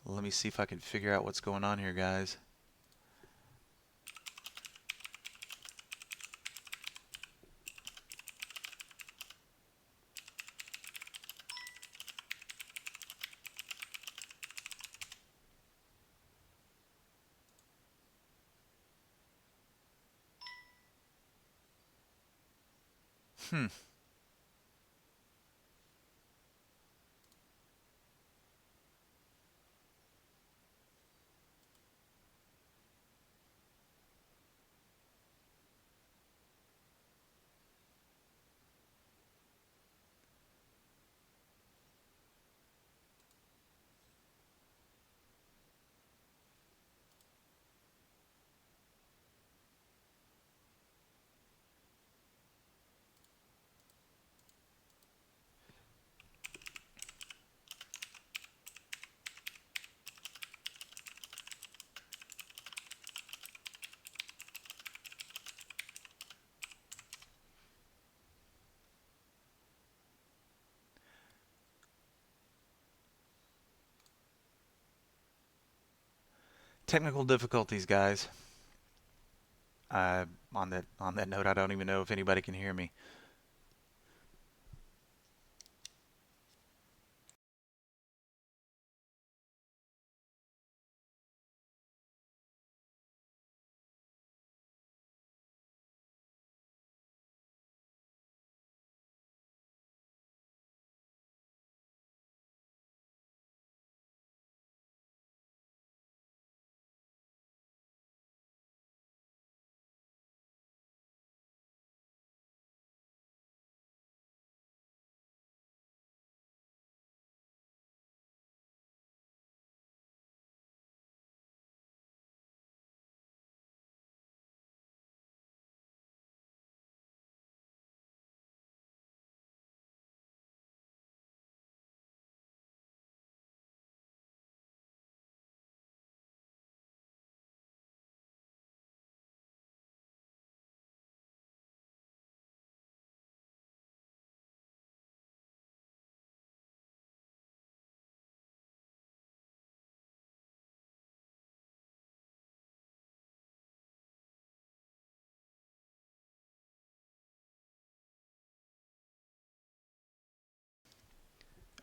Let me see if I can figure out what's going on here, guys. Hmm. Technical difficulties, guys. On that note, I don't even know if anybody can hear me.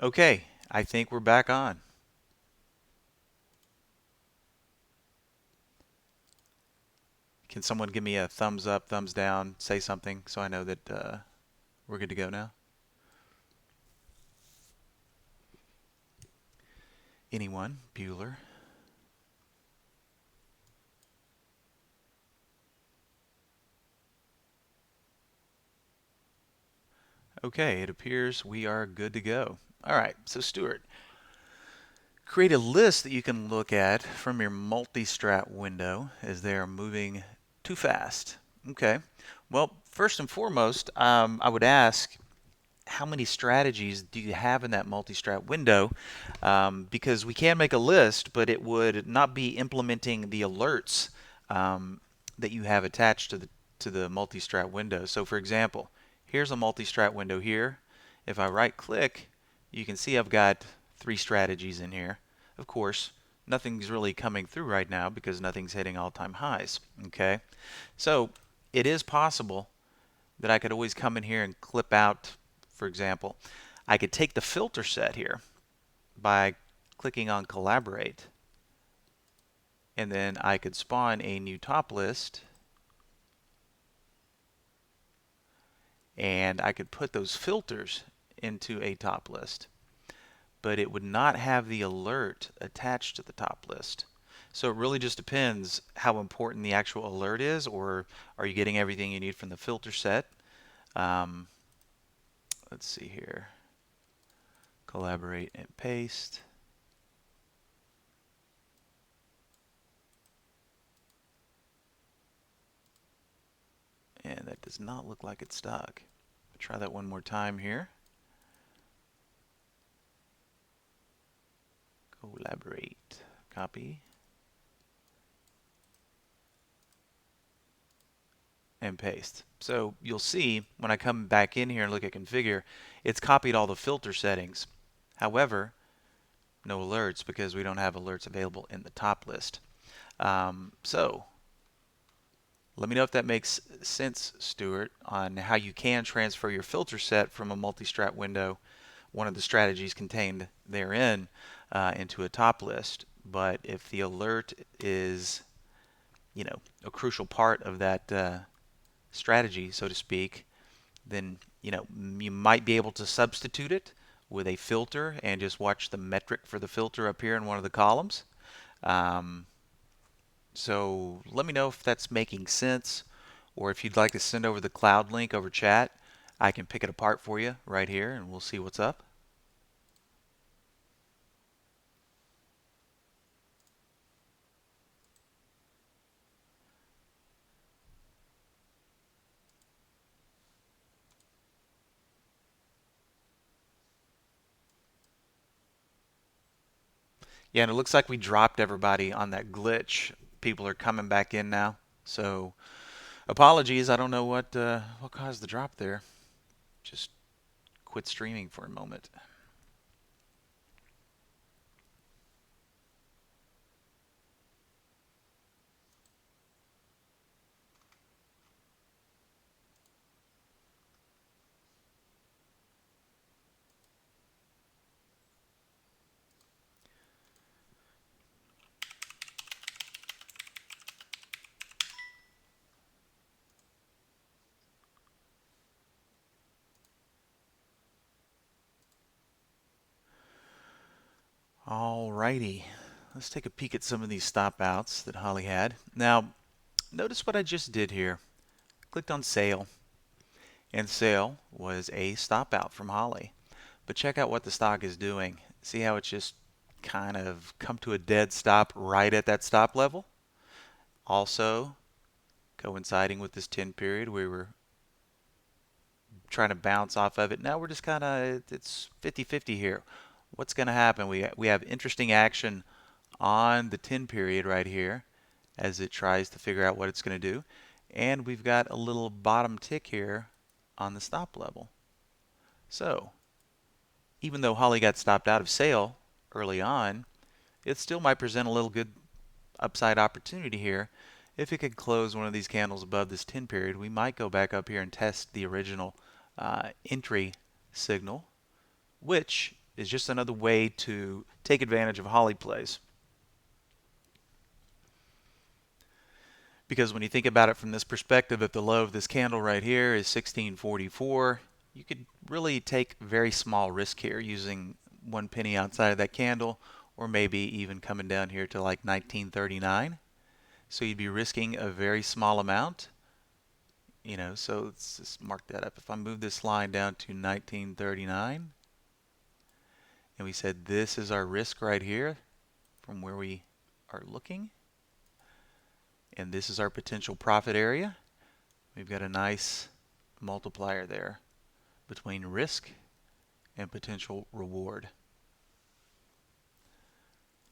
Okay, I think we're back on. Can someone give me a thumbs up, thumbs down, say something so I know that we're good to go now? Anyone? Bueller? Okay, it appears we are good to go. All right, so Stuart, create a list that you can look at from your multi-strat window as they are moving too fast. Okay, well, first and foremost, I would ask how many strategies do you have in that multi-strat window? Because we can make a list, but it would not be implementing the alerts that you have attached to the multi-strat window. So for example, here's a multi-strat window here. If I right click, you can see I've got 3 strategies in here. Of course, nothing's really coming through right now because nothing's hitting all-time highs. Okay, so it is possible that I could always come in here and clip out, for example, I could take the filter set here by clicking on collaborate, and then I could spawn a new top list, and I could put those filters into a top list, but it would not have the alert attached to the top list. So it really just depends how important the actual alert is, or are you getting everything you need from the filter set? Um, let's see here. Collaborate and paste. And that does not look like it's stuck. Try that one more time here. Collaborate. Copy. And paste. So you'll see when I come back in here and look at configure, it's copied all the filter settings. However, no alerts because we don't have alerts available in the top list. So let me know if that makes sense, Stuart, on how you can transfer your filter set from a multi-strat window, one of the strategies contained therein, into a top list. But if the alert is, a crucial part of that strategy, so to speak, then, you might be able to substitute it with a filter and just watch the metric for the filter appear in one of the columns. Um, So let me know if that's making sense, or if you'd like to send over the cloud link over chat, I can pick it apart for you right here and we'll see what's up. Yeah, and it looks like we dropped everybody on that glitch. People are coming back in now. So apologies, I don't know what caused the drop there. Just quit streaming for a moment. Alrighty, let's take a peek at some of these stop outs that Holly had. Now, notice what I just did here. Clicked on sale, and sale was a stop out from Holly. But check out what the stock is doing. See how it's just kind of come to a dead stop right at that stop level? Also, coinciding with this 10 period, we were trying to bounce off of it. Now we're just kind of, it's 50-50 here. What's going to happen? We have interesting action on the 10 period right here as it tries to figure out what it's going to do. And we've got a little bottom tick here on the stop level. So, even though Holly got stopped out of sale early on, it still might present a little good upside opportunity here. If it could close one of these candles above this 10 period, we might go back up here and test the original entry signal, which is just another way to take advantage of Holly plays. Because when you think about it from this perspective, if the low of this candle right here is 1644, you could really take very small risk here using 1 penny outside of that candle, or maybe even coming down here to like 1939. So you'd be risking a very small amount. So let's just mark that up. If I move this line down to 1939, and we said this is our risk right here from where we are looking, and this is our potential profit area, we've got a nice multiplier there between risk and potential reward.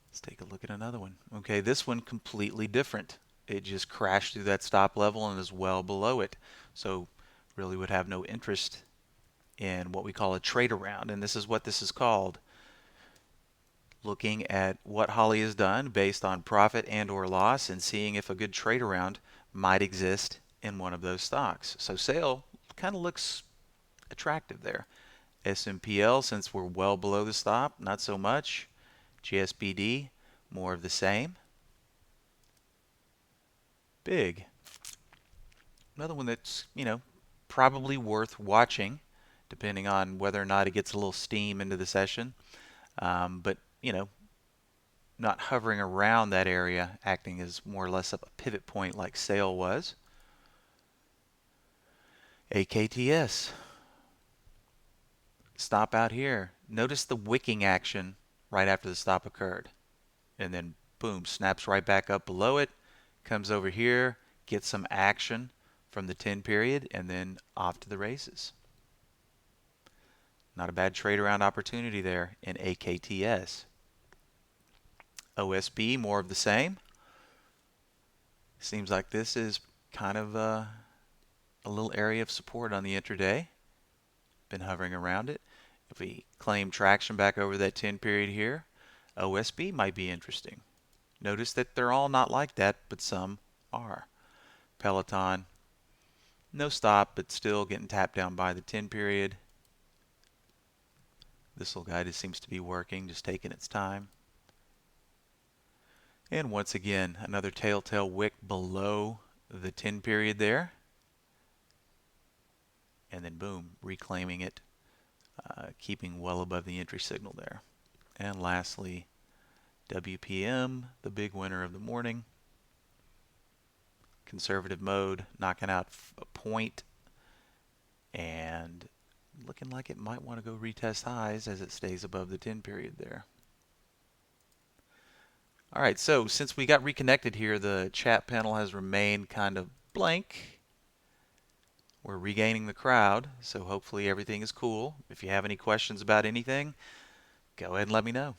Let's take a look at another one. Okay, this one completely different. It just crashed through that stop level and is well below it. So really would have no interest in what we call a trade around. And this is what this is called. Looking at what Holly has done based on profit and or loss and seeing if a good trade around might exist in one of those stocks. So sale kind of looks attractive there. SMPL, since we're well below the stop, not so much. GSBD, more of the same. Big. Another one that's, probably worth watching, depending on whether or not it gets a little steam into the session. But, not hovering around that area, acting as more or less of a pivot point like sale was. AKTS. Stop out here. Notice the wicking action right after the stop occurred. And then, boom, snaps right back up below it, comes over here, gets some action from the 10 period, and then off to the races. Not a bad trade around opportunity there in AKTS. OSB, more of the same. Seems like this is kind of a little area of support on the intraday. Been hovering around it. If we claim traction back over that 10 period here, OSB might be interesting. Notice that they're all not like that, but some are. Peloton, no stop, but still getting tapped down by the 10 period. This little guy just seems to be working, just taking its time. And once again, another telltale wick below the 10 period there. And then boom, reclaiming it, keeping well above the entry signal there. And lastly, WPM, the big winner of the morning. Conservative mode, knocking out a point and looking like it might want to go retest highs as it stays above the 10 period there. All right, so since we got reconnected here, the chat panel has remained kind of blank. We're regaining the crowd, so hopefully everything is cool. If you have any questions about anything, go ahead and let me know.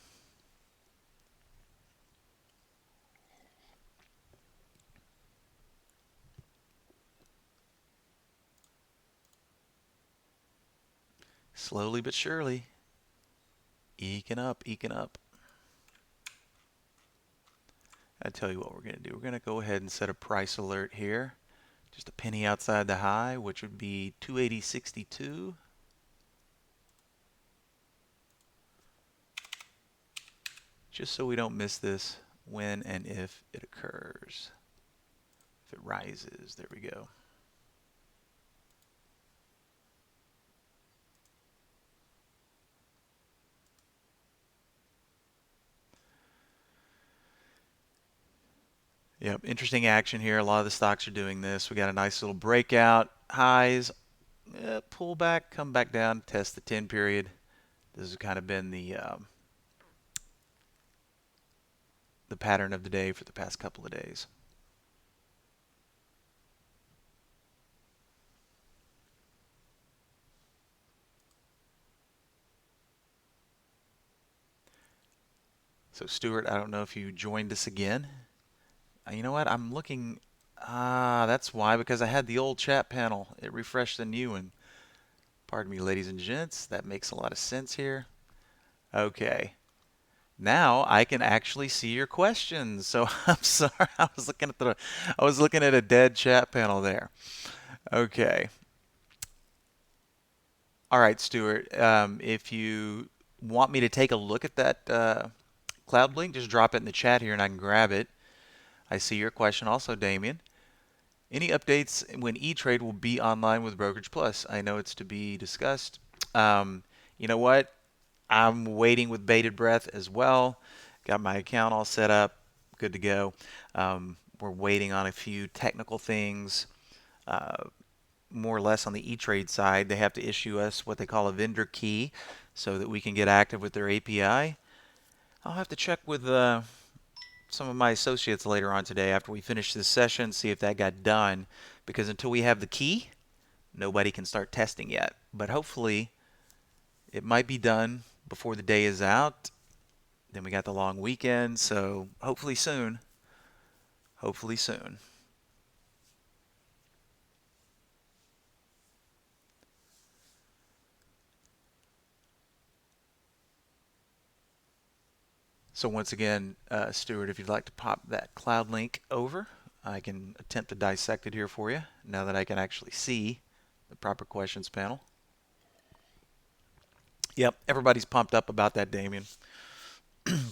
Slowly but surely, eking up, eking up. I tell you what we're going to do. We're going to go ahead and set a price alert here. Just a penny outside the high, which would be 280.62. Just so we don't miss this when and if it occurs. If it rises, there we go. Yep, interesting action here. A lot of the stocks are doing this. We got a nice little breakout, highs, pull back, come back down, test the 10 period. This has kind of been the pattern of the day for the past couple of days. So Stuart, I don't know if you joined us again. You know what? I'm looking. That's why, because I had the old chat panel. It refreshed the new one. Pardon me, ladies and gents. That makes a lot of sense here. Okay. Now I can actually see your questions. So I'm sorry. I was looking at a dead chat panel there. Okay. All right, Stuart. If you want me to take a look at that cloud link, just drop it in the chat here and I can grab it. I see your question also, Damien. Any updates when E-Trade will be online with Brokerage Plus? I know it's to be discussed. You know what? I'm waiting with bated breath as well. Got my account all set up, good to go. We're waiting on a few technical things, more or less on the E-Trade side. They have to issue us what they call a vendor key so that we can get active with their API. I'll have to check with some of my associates later on today after we finish this session, see if that got done, because until we have the key, nobody can start testing yet. But hopefully it might be done before the day is out. Then we got the long weekend, so hopefully soon. Hopefully soon. So once again, Stuart, if you'd like to pop that cloud link over, I can attempt to dissect it here for you now that I can actually see the proper questions panel. Yep, everybody's pumped up about that, Damien.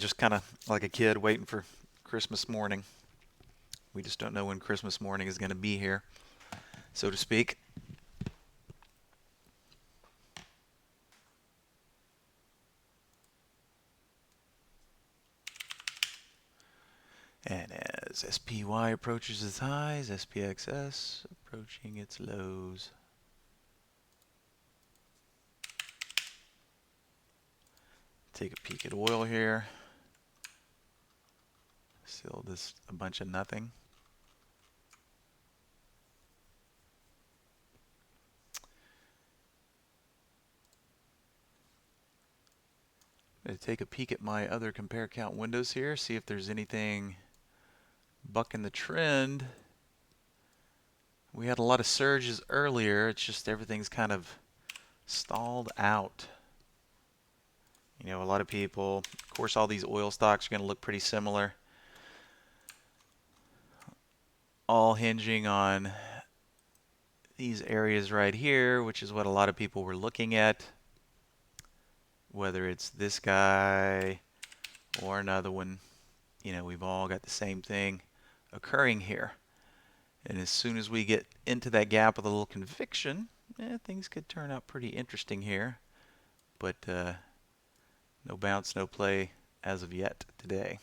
Just kind of like a kid waiting for Christmas morning. We just don't know when Christmas morning is going to be here, so to speak. And as SPY approaches its highs, SPXS approaching its lows. Take a peek at oil here. Still this a bunch of nothing. I'm going to take a peek at my other compare count windows here, see if there's anything bucking the trend. We had a lot of surges earlier. It's just everything's kind of stalled out. You know, a lot of people, of course, all these oil stocks are going to look pretty similar, all hinging on these areas right here, which is what a lot of people were looking at, whether it's this guy or another one. You know, we've all got the same thing occurring here. And as soon as we get into that gap with a little conviction, things could turn out pretty interesting here. But no bounce, no play as of yet today.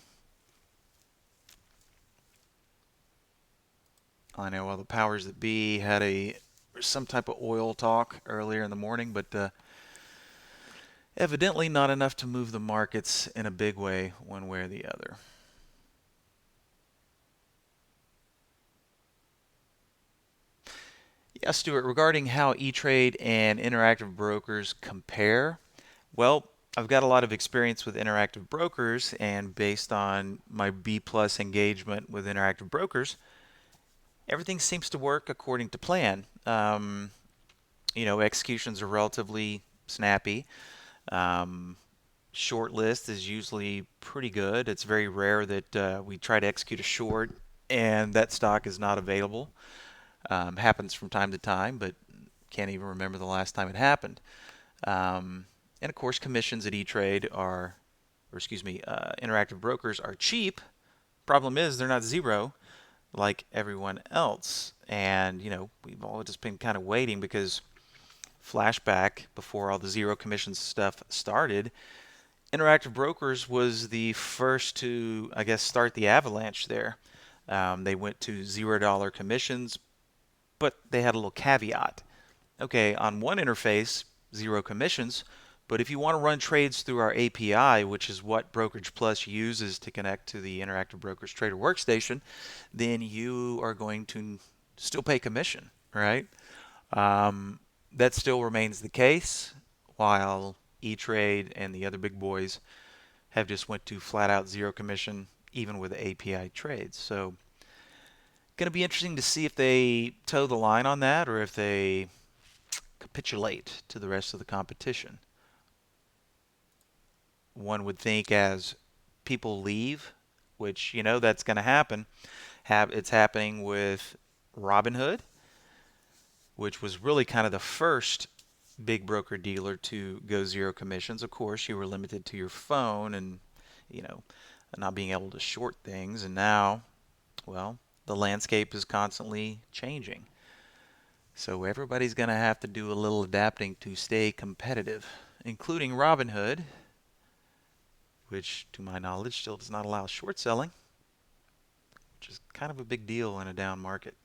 I know all the powers that be had some type of oil talk earlier in the morning, but evidently not enough to move the markets in a big way one way or the other. Yeah, Stuart, regarding how E-Trade and Interactive Brokers compare, well, I've got a lot of experience with Interactive Brokers, and based on my B plus engagement with Interactive Brokers, everything seems to work according to plan. You know, executions are relatively snappy. Um, Short list is usually pretty good. It's very rare that we try to execute a short and that stock is not available. Happens from time to time, but can't even remember the last time it happened. And of course, commissions at E-Trade Interactive Brokers are cheap. Problem is, they're not zero like everyone else. And, you know, we've all just been kind of waiting because flashback before all the zero commissions stuff started, Interactive Brokers was the first to, I guess, start the avalanche there. They went to $0 commissions, but they had a little caveat. Okay, on one interface, zero commissions, but if you want to run trades through our API, which is what Brokerage Plus uses to connect to the Interactive Brokers Trader Workstation, then you are going to still pay commission, right? Um, that still remains the case, while E-Trade and the other big boys have just went to flat out zero commission, even with API trades. So, going to be interesting to see if they toe the line on that or if they capitulate to the rest of the competition. One would think as people leave, which you know that's going to happen. It's happening with Robinhood, which was really kind of the first big broker dealer to go zero commissions. Of course, you were limited to your phone and you know not being able to short things, and now, well, the landscape is constantly changing. So everybody's going to have to do a little adapting to stay competitive, including Robinhood, which to my knowledge still does not allow short selling, which is kind of a big deal in a down market.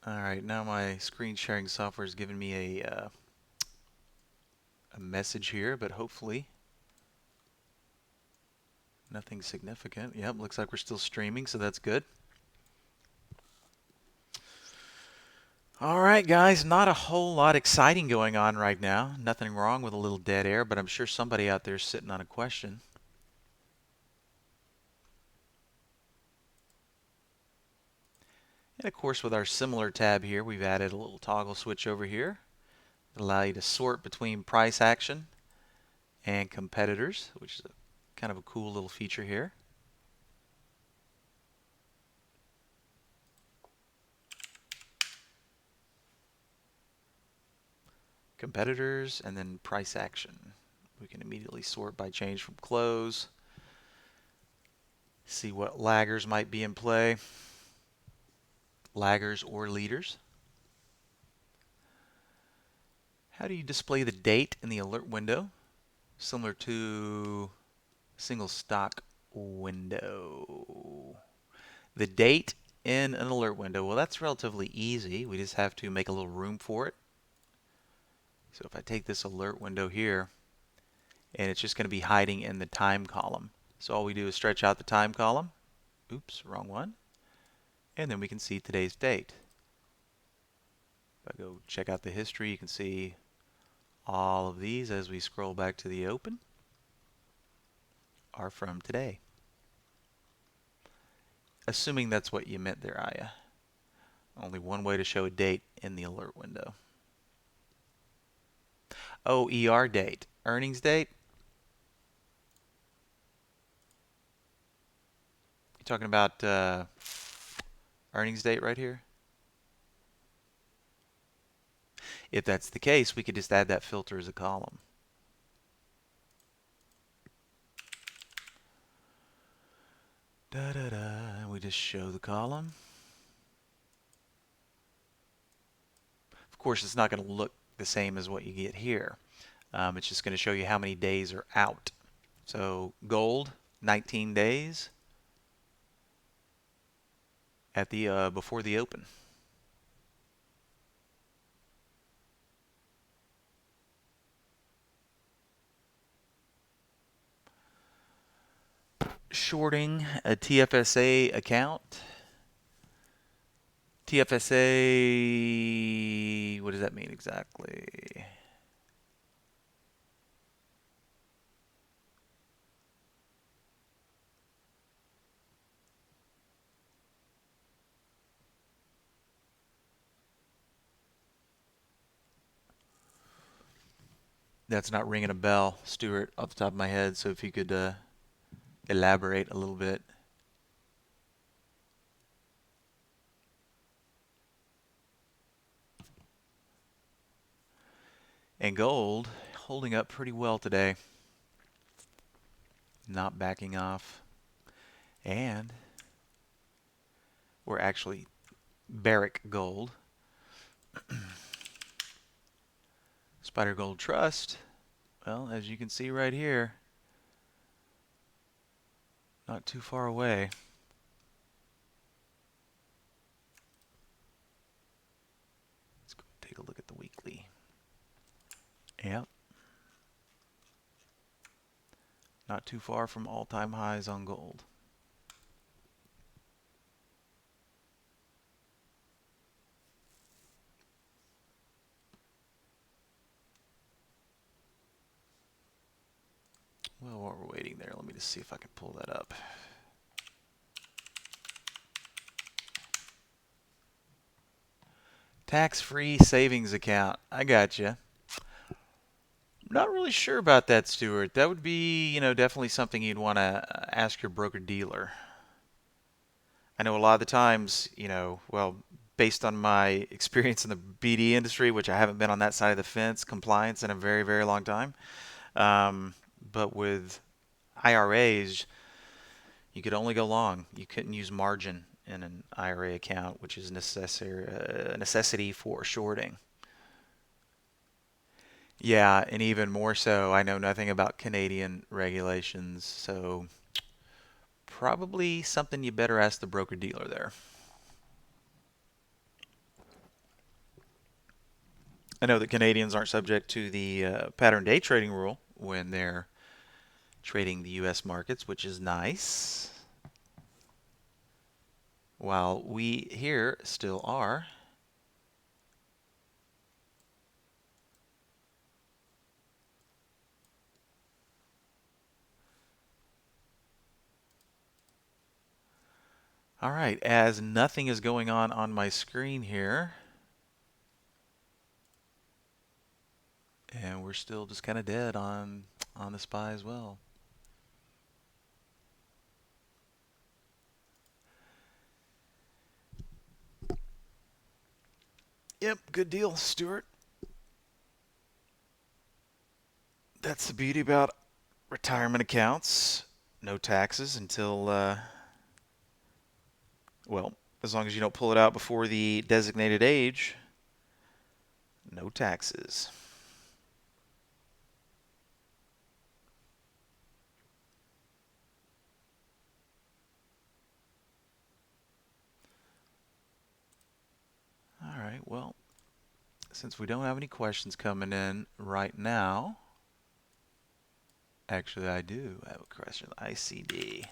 All right, now my screen sharing software is giving me a message here, but hopefully nothing significant. Yep, looks like we're still streaming, so that's good. All right, guys, not a whole lot exciting going on right now. Nothing wrong with a little dead air, but I'm sure somebody out there is sitting on a question. And of course, with our similar tab here, we've added a little toggle switch over here. It'll allow you to sort between price action and competitors, which is kind of a cool little feature here. Competitors and then price action. We can immediately sort by change from close. See what laggers might be in play. Laggers or leaders. How do you display the date in the alert window? Similar to single stock window. The date in an alert window, well, that's relatively easy. We just have to make a little room for it. So if I take this alert window here, and it's just going to be hiding in the time column. So all we do is stretch out the time column. Oops, wrong one. And then we can see today's date. If I go check out the history, you can see all of these as we scroll back to the open are from today. Assuming that's what you meant there, Aya. Only one way to show a date in the alert window. Oh, ER date. Earnings date? You talking about earnings date right here? If that's the case, we could just add that filter as a column. Da da da. And we just show the column. Of course, it's not going to look the same as what you get here. It's just going to show you how many days are out. So gold, 19 days at the before the open. Shorting a TFSA account. TFSA, what does that mean exactly? That's not ringing a bell, Stuart, off the top of my head. So if you could elaborate a little bit. And gold holding up pretty well today. Not backing off. And we're actually Barrick Gold. Spider Gold Trust. Well, as you can see right here, not too far away. Let's go take a look at the weekly. Yep. Not too far from all-time highs on gold. Well, while we're waiting there, let me just see if I can pull that up. Tax-free savings account. I got you. Not really sure about that, Stuart. That would be, definitely something you'd want to ask your broker-dealer. I know a lot of the times, well, based on my experience in the BD industry, which I haven't been on that side of the fence, compliance in a very, very long time. But with IRAs, you could only go long. You couldn't use margin in an IRA account, which is a necessity for shorting. Yeah, and even more so, I know nothing about Canadian regulations, so probably something you better ask the broker-dealer there. I know that Canadians aren't subject to the pattern day trading rule when they're trading the U.S. markets, which is nice. While we here still are. All right, as nothing is going on my screen here, and we're still just kind of dead on the SPY as well. Yep, good deal, Stuart. That's the beauty about retirement accounts. No taxes until, well, as long as you don't pull it out before the designated age, no taxes. All right, well, since we don't have any questions coming in right now, actually I do have a question. ICD.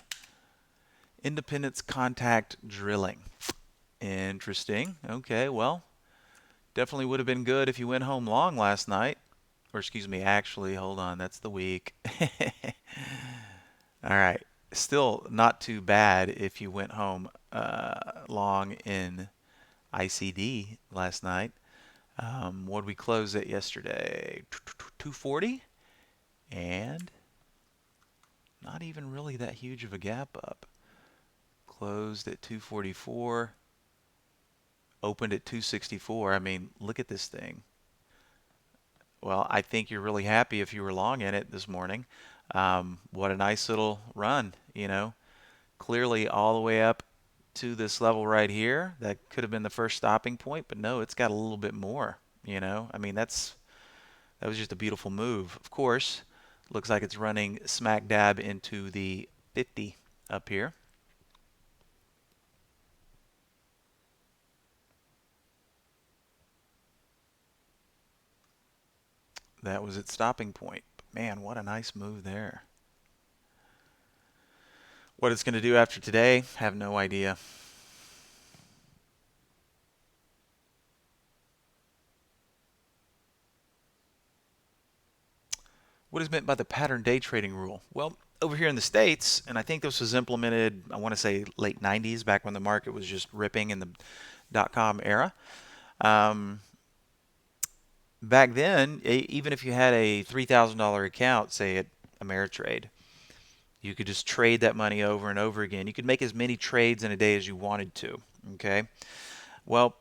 Independence Contact Drilling. Interesting. Okay, well, definitely would have been good if you went home long last night. Or excuse me, actually, hold on, that's the week. All right. Still not too bad if you went home long in ICD last night. What did we close at yesterday? 240, and not even really that huge of a gap up. Closed at 244, opened at 264. I mean, look at this thing. Well, I think you're really happy if you were long in it this morning. What a nice little run, you know. Clearly all the way up to this level right here. That could have been the first stopping point, but no, it's got a little bit more, you know. I mean, that was just a beautiful move. Of course, looks like it's running smack dab into the 50 up here. That was its stopping point. Man, what a nice move there. What it's going to do after today, have no idea. What is meant by the pattern day trading rule? Well, over here in the States, and I think this was implemented, I want to say late 90s, back when the market was just ripping in the dot-com era. Um, Back then, even if you had a $3,000 account, say at Ameritrade, you could just trade that money over and over again. You could make as many trades in a day as you wanted to. Okay. Well,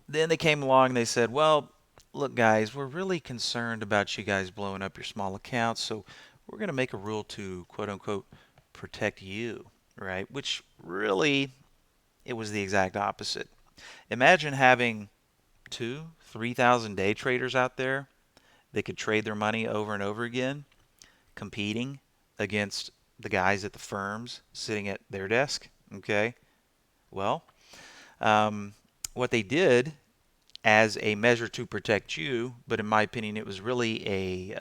then they came along and they said, well, look, guys, we're really concerned about you guys blowing up your small accounts, so we're going to make a rule to quote unquote protect you, right? Which really, it was the exact opposite. Imagine having 3,000 day traders out there that could trade their money over and over again, competing against the guys at the firms sitting at their desk. Okay. Well, um, what they did as a measure to protect you, but in my opinion, it was really a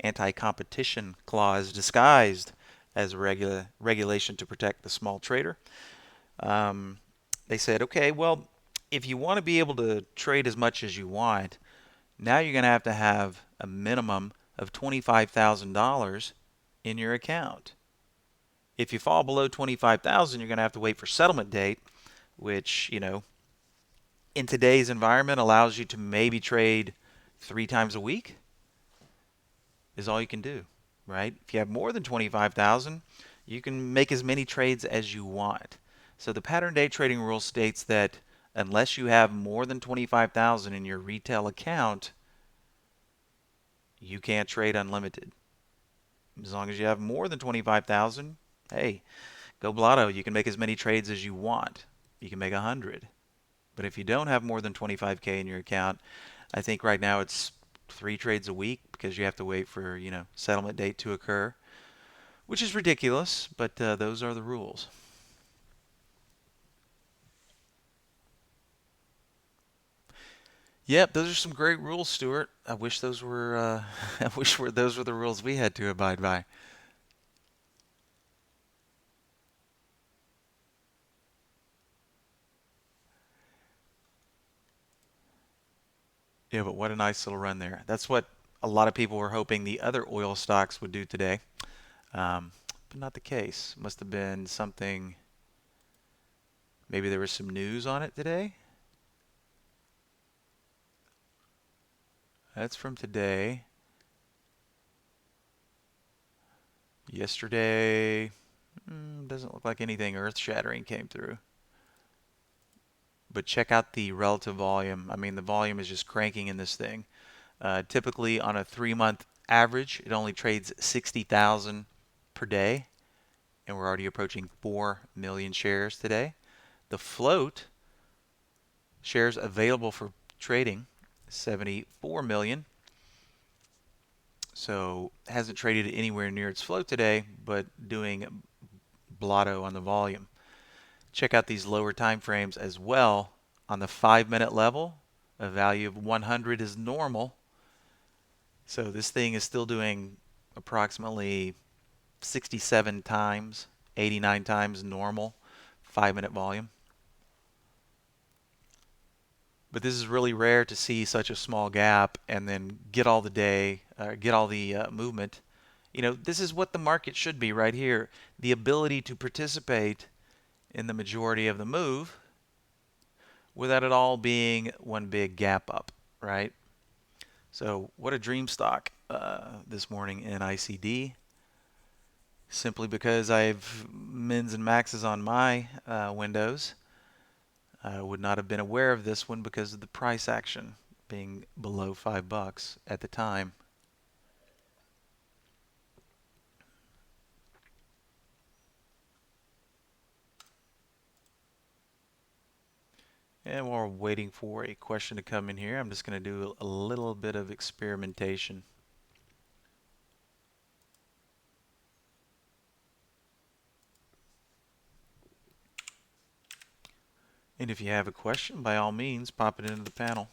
anti-competition clause disguised as a regulation to protect the small trader. Um, they said, okay, well, if you want to be able to trade as much as you want, now you're going to have a minimum of $25,000 in your account. If you fall below 25,000, you're going to have to wait for settlement date, which, you know, in today's environment allows you to maybe trade 3 times a week is all you can do, right? If you have more than 25,000, you can make as many trades as you want. So the pattern day trading rule states that unless you have more than 25,000 in your retail account, you can't trade unlimited. As long as you have more than 25,000, hey, go blotto. You can make as many trades as you want. You can make 100. But if you don't have more than 25K in your account, I think right now it's 3 trades a week because you have to wait for, you know, settlement date to occur, which is ridiculous, but those are the rules. Yep, those are some great rules, Stuart. I wish those were those were the rules we had to abide by. Yeah, but what a nice little run there. That's what a lot of people were hoping the other oil stocks would do today, um, but not the case. Must have been something. Maybe there was some news on it today. That's from today. Yesterday, doesn't look like anything earth-shattering came through. But check out the relative volume. I mean, the volume is just cranking in this thing. Typically, on a 3-month average, it only trades 60,000 per day, and we're already approaching 4 million shares today. The float, shares available for trading, 74 million. So hasn't traded anywhere near its float today, but doing blotto on the volume. Check out these lower time frames as well. On the 5-minute level, a value of 100 is normal. So this thing is still doing approximately 67 times, 89 times normal 5-minute volume. But this is really rare to see such a small gap and then get all the movement This is what the market should be right here. The ability to participate in the majority of the move without it all being one big gap up, right? So what a dream stock this morning in ICD, simply because I've mins and maxes on my windows. I would not have been aware of this one because of the price action being below $5 at the time. And while we're waiting for a question to come in here, I'm just going to do a little bit of experimentation. And if you have a question, by all means, pop it into the panel.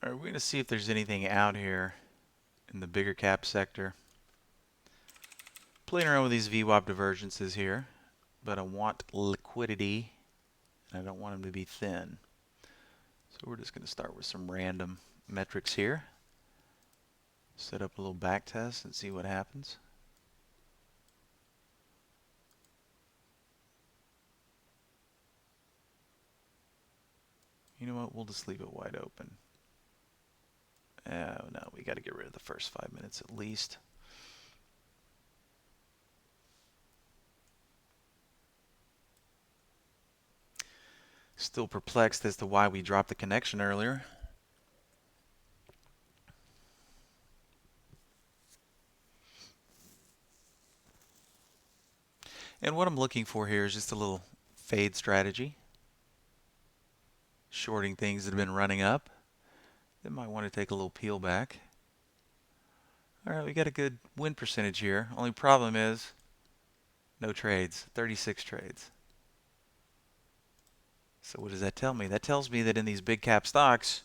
All right, we're going to see if there's anything out here in the bigger cap sector. Playing around with these VWAP divergences here, but I want liquidity, and I don't want them to be thin. So we're just going to start with some random metrics here. Set up a little back test and see what happens. You know what? We'll just leave it wide open. Oh, no, we got to get rid of the first 5 minutes at least. Still perplexed as to why we dropped the connection earlier. And what I'm looking for here is just a little fade strategy. Shorting things that have been running up. They might want to take a little peel back. All right, we got a good win percentage here. Only problem is no trades, 36 trades. So what does that tell me? That tells me that in these big cap stocks,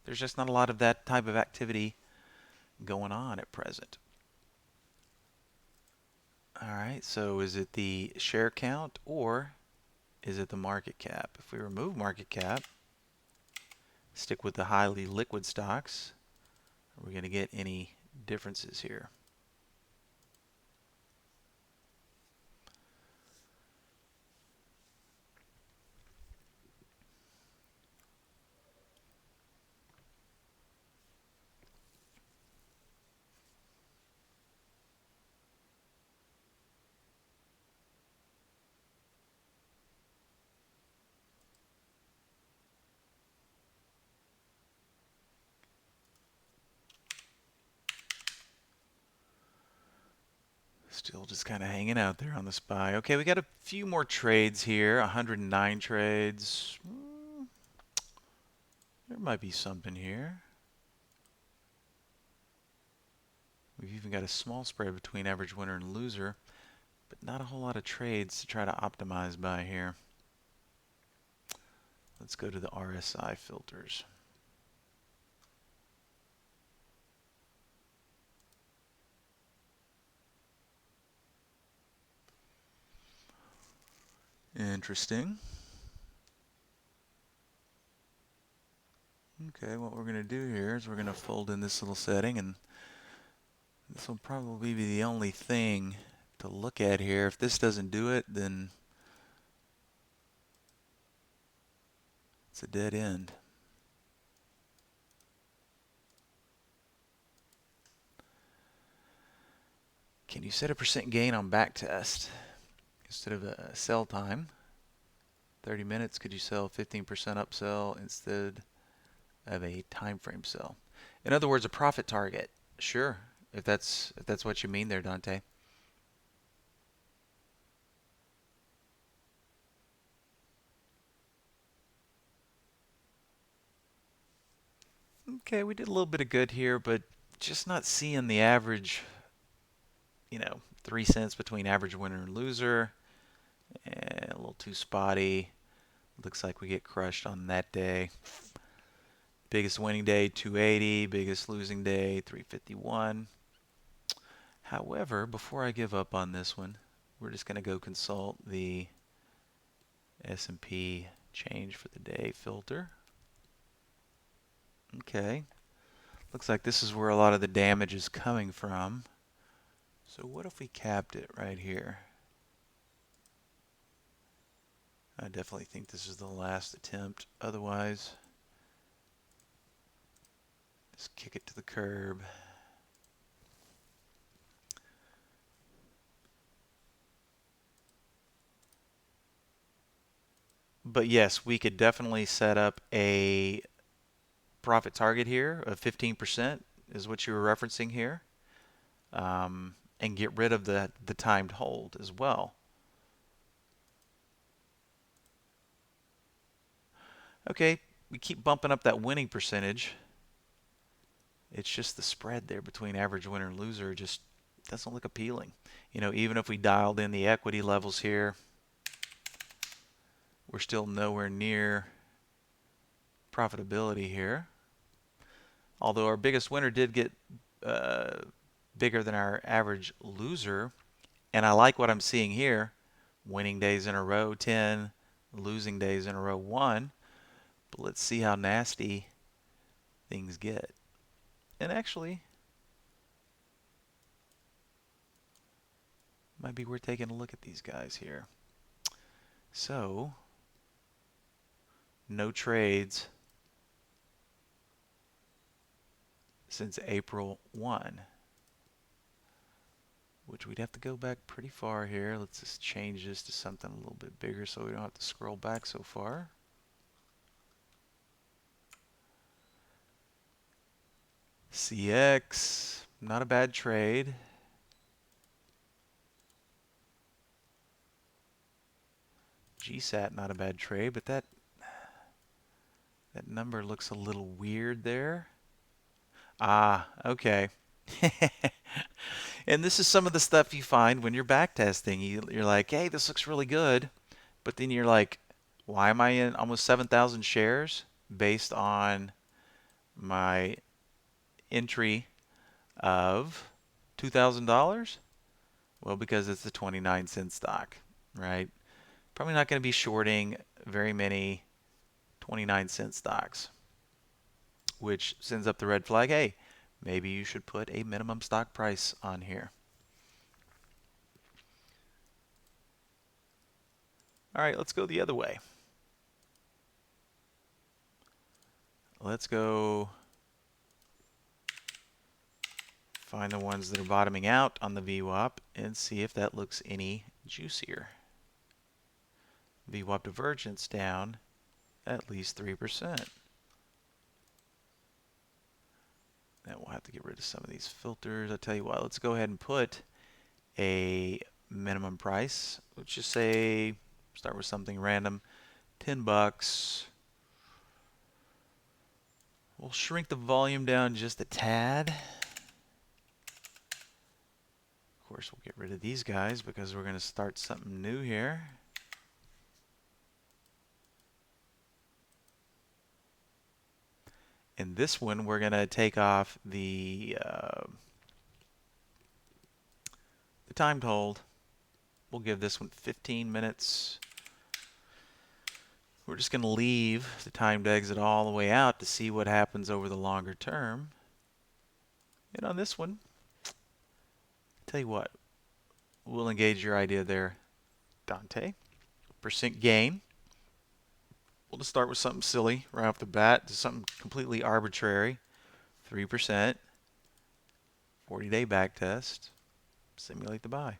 there's just not a lot of that type of activity going on at present. All right, so is it the share count or is it the market cap? If we remove market cap, stick with the highly liquid stocks, are we going to get any differences here? Still just kind of hanging out there on the SPY. Okay, we got a few more trades here. 109 trades. There might be something here. We've even got a small spread between average winner and loser, but not a whole lot of trades to try to optimize by here. Let's go to the RSI filters. Interesting. Okay, what we're going to do here is we're going to fold in this little setting, and this will probably be the only thing to look at here. If this doesn't do it, then it's a dead end. Can you set a % gain on back test instead of a sell time? 30 minutes, could you sell 15% upsell instead of a time frame sell? In other words, a profit target. Sure, if that's what you mean there, Dante. Okay, we did a little bit of good here, but just not seeing the average, 3 cents between average winner and loser. And a little too spotty. Looks like we get crushed on that day. Biggest winning day, 280. Biggest losing day, 351. However, before I give up on this one, we're just going to go consult the S&P change for the day filter. Okay. Looks like this is where a lot of the damage is coming from. So what if we capped it right here? I definitely think this is the last attempt. Otherwise, just kick it to the curb. But yes, we could definitely set up a profit target here of 15% is what you were referencing here. And get rid of the timed hold as well. Okay, we keep bumping up that winning percentage. It's just the spread there between average winner and loser just doesn't look appealing. Even if we dialed in the equity levels here, we're still nowhere near profitability here. Although our biggest winner did get bigger than our average loser. And I like what I'm seeing here. Winning days in a row, 10. Losing days in a row, 1. But let's see how nasty things get. And actually, might be worth taking a look at these guys here. So, no trades since April 1. Which we'd have to go back pretty far here. Let's just change this to something a little bit bigger so we don't have to scroll back so far. CX, not a bad trade. GSAT, not a bad trade, but that number looks a little weird there. Ah, okay. And this is some of the stuff you find when you're backtesting. You're like, hey, this looks really good. But then you're like, why am I in almost 7,000 shares based on my entry of $2,000? Well, because it's the 29-cent stock, right? Probably not going to be shorting very many 29-cent stocks, which sends up the red flag. Hey, maybe you should put a minimum stock price on here. All right, let's go the other way. Let's go find the ones that are bottoming out on the VWAP and see if that looks any juicier. VWAP divergence down at least 3%. Now we'll have to get rid of some of these filters. I'll tell you what, let's go ahead and put a minimum price. Let's just say, start with something random, 10 bucks. We'll shrink the volume down just a tad. Of course, we'll get rid of these guys because we're going to start something new here. In this one, we're going to take off the timed hold. We'll give this one 15 minutes. We're just going to leave the timed exit all the way out to see what happens over the longer term. And on this one, tell you what, we'll engage your idea there, Dante. Percent gain. We'll just start with something silly right off the bat, to something completely arbitrary. 3%. 40-day back test. Simulate the buy.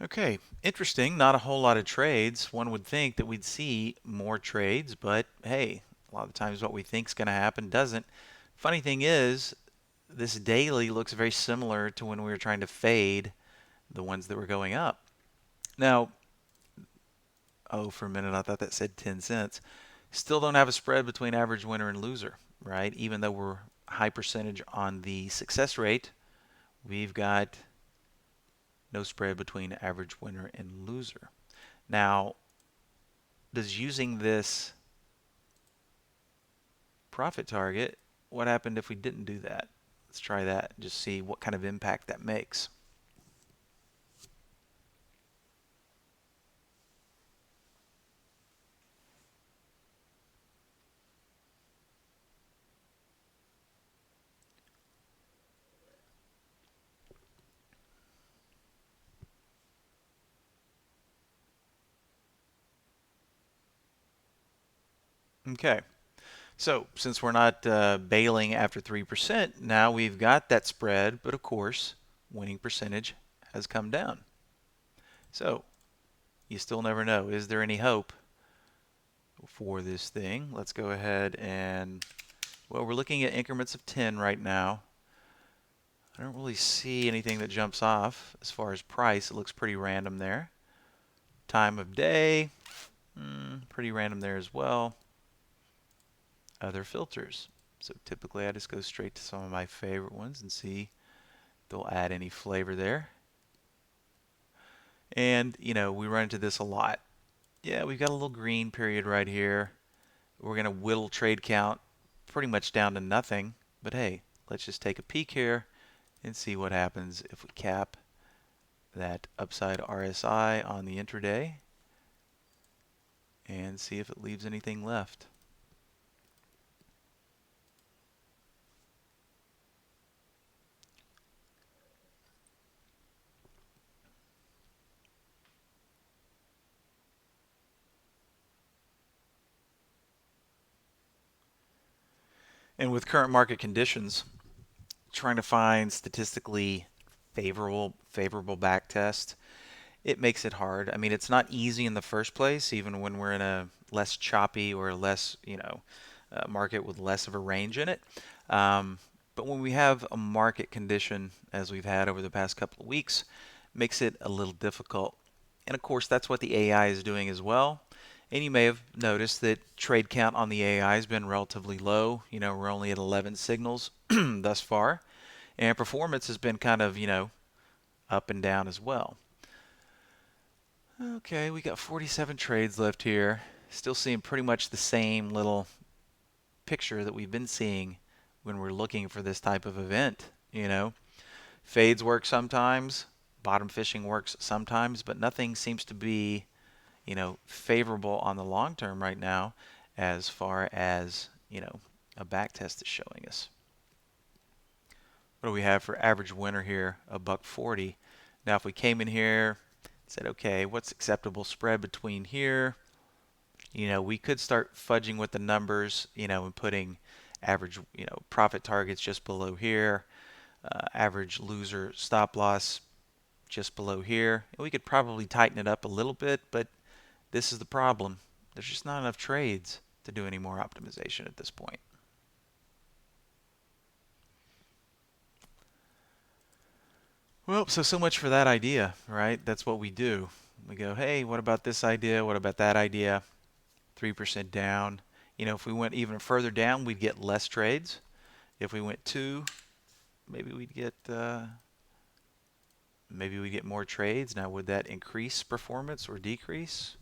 Okay, interesting. Not a whole lot of trades. One would think that we'd see more trades, but hey, a lot of times what we think is going to happen doesn't. Funny thing is, this daily looks very similar to when we were trying to fade the ones that were going up. Now, oh, for a minute I thought that said 10 cents. Still don't have a spread between average winner and loser, right? Even though we're high percentage on the success rate, we've got no spread between average winner and loser. Now, does using this profit target, what happened if we didn't do that? Let's try that and just see what kind of impact that makes. Okay, so since we're not bailing after 3%, now we've got that spread, but of course, winning percentage has come down. So you still never know. Is there any hope for this thing? Let's go ahead and, well, we're looking at increments of 10 right now. I don't really see anything that jumps off as far as price. It looks pretty random there. Time of day, pretty random there as well. Other filters. So typically I just go straight to some of my favorite ones and see if they'll add any flavor there. And, you know, we run into this a lot. Yeah, we've got a little green period right here. We're going to whittle trade count pretty much down to nothing. But hey, let's just take a peek here and see what happens if we cap that upside RSI on the intraday and see if it leaves anything left. And with current market conditions, trying to find statistically favorable back test, it makes it hard. I mean, it's not easy in the first place, even when we're in a less choppy or less, market with less of a range in it. But when we have a market condition, as we've had over the past couple of weeks, makes it a little difficult. And of course, that's what the AI is doing as well. And you may have noticed that trade count on the AI has been relatively low. You know, we're only at 11 signals thus far. And performance has been kind of, up and down as well. Okay, we got 47 trades left here. Still seeing pretty much the same little picture that we've been seeing when we're looking for this type of event. Fades work sometimes, bottom fishing works sometimes, but nothing seems to be, favorable on the long term right now as far as, a back test is showing us. What do we have for average winner here? $1.40. Now, if we came in here, said, okay, what's acceptable spread between here? We could start fudging with the numbers, and putting average, profit targets just below here, average loser stop loss just below here. And we could probably tighten it up a little bit, but this is the problem. There's just not enough trades to do any more optimization at this point. Well, so much for that idea, right? That's what we do. We go, hey, what about this idea? What about that idea? 3% down. If we went even further down, we'd get less trades. If we went 2, maybe we'd get more trades. Now, would that increase performance or decrease?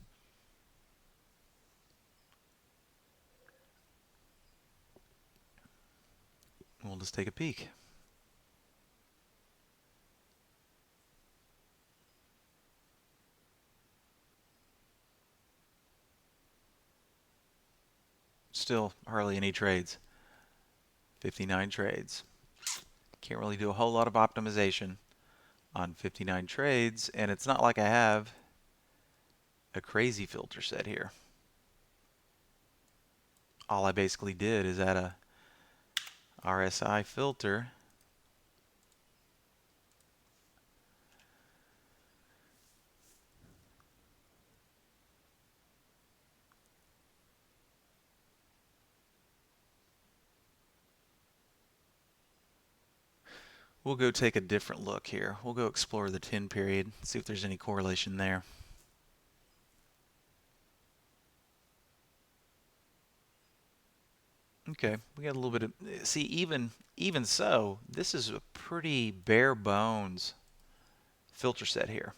We'll just take a peek. Still hardly any trades. 59 trades. Can't really do a whole lot of optimization on 59 trades, and it's not like I have a crazy filter set here. All I basically did is add a RSI filter We'll go take a different look here. We'll go explore the 10 period, see if there's any correlation there. Okay, we got a little bit of, see, even so, this is a pretty bare bones filter set here.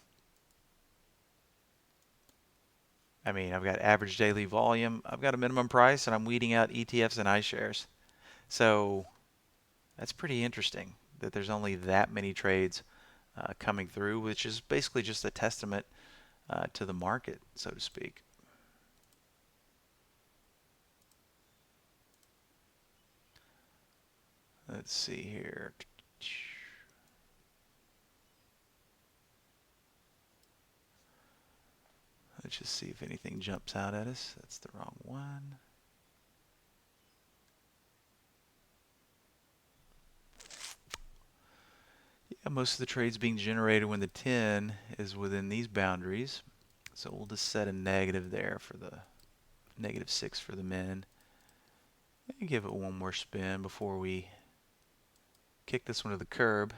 I mean, I've got average daily volume, I've got a minimum price, and I'm weeding out ETFs and iShares. So that's pretty interesting that there's only that many trades coming through, which is basically just a testament to the market, so to speak. Let's see here. Let's just see if anything jumps out at us. That's the wrong one. Yeah, most of the trades being generated when the 10 is within these boundaries. So we'll just set a negative there for the -6 for the min. And give it one more spin before we kick this one to the curb.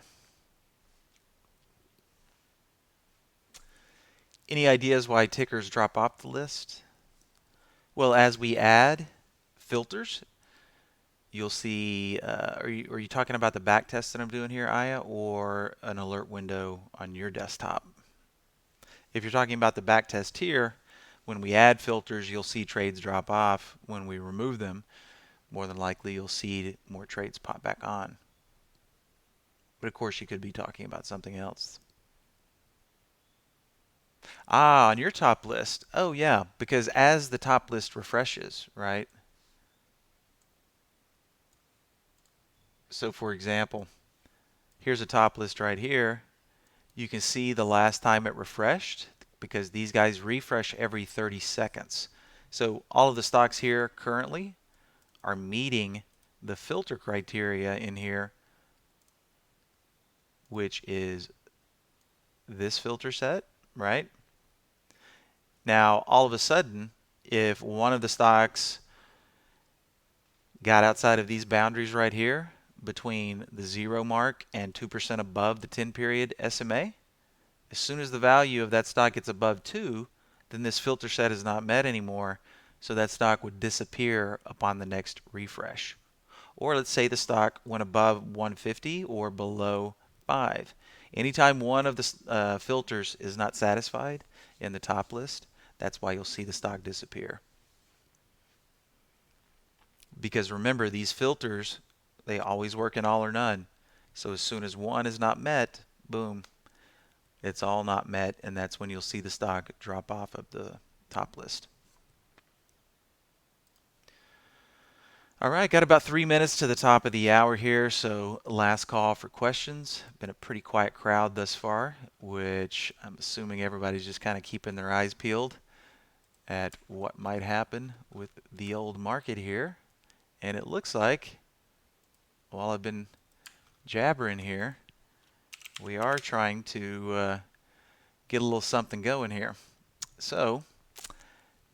Any ideas why tickers drop off the list? Well, as we add filters, you'll see, are you talking about the back test that I'm doing here, Aya, or an alert window on your desktop? If you're talking about the back test here, when we add filters, you'll see trades drop off. When we remove them, more than likely you'll see more trades pop back on. But of course, you could be talking about something else. Ah, on your top list. Oh, yeah, because as the top list refreshes, right? So, for example, here's a top list right here. You can see the last time it refreshed because these guys refresh every 30 seconds. So, all of the stocks here currently are meeting the filter criteria in here, which is this filter set, right? Now, all of a sudden, if one of the stocks got outside of these boundaries right here, between the 0 mark and 2% above the 10 period SMA, as soon as the value of that stock gets above 2, then this filter set is not met anymore, so that stock would disappear upon the next refresh. Or let's say the stock went above 150 or below 5. Anytime one of the filters is not satisfied in the top list, that's why you'll see the stock disappear. Because remember, these filters, they always work in all or none. So as soon as one is not met, boom, it's all not met, and that's when you'll see the stock drop off of the top list. All right, got about 3 minutes to the top of the hour here, so last call for questions. Been a pretty quiet crowd thus far, which I'm assuming everybody's just kind of keeping their eyes peeled at what might happen with the old market here. And it looks like, while I've been jabbering here, we are trying to get a little something going here. So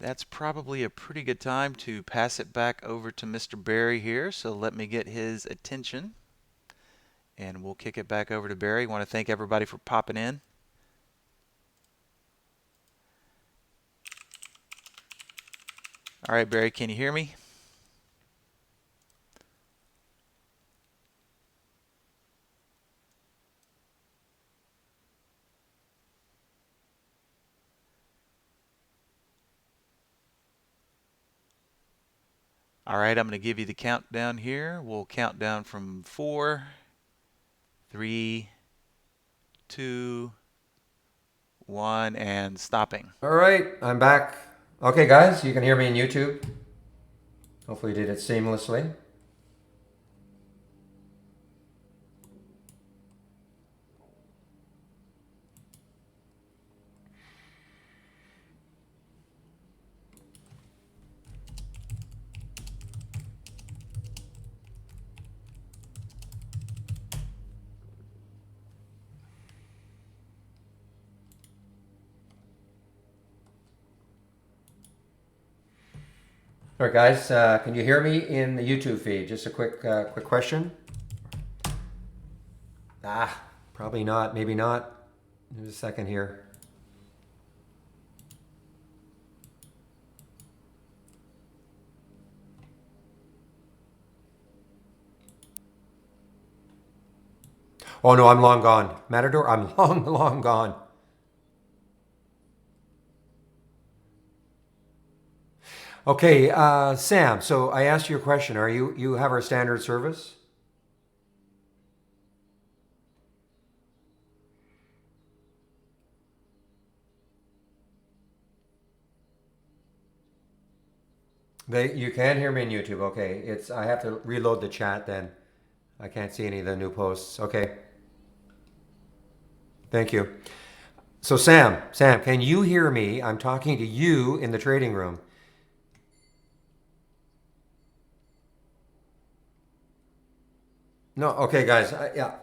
that's probably a pretty good time to pass it back over to Mr. Barry here. So let me get his attention, and we'll kick it back over to Barry. I want to thank everybody for popping in. All right, Barry, can you hear me? All right, I'm going to give you the countdown here. We'll count down from 4, 3, 2, 1, and stopping. All right, I'm back. Okay, guys, you can hear me in YouTube. Hopefully, you did it seamlessly. All right, guys, can you hear me in the YouTube feed? Just a quick question. Probably not. Maybe not. There's a second here. Oh no, I'm long gone. Matador, I'm long gone. Okay, Sam. So I asked you a question. Are you have our standard service? You can hear me on YouTube. Okay, it's I have to reload the chat then. I can't see any of the new posts. Okay, thank you. So Sam, can you hear me? I'm talking to you in the trading room. No, okay, guys. Yeah.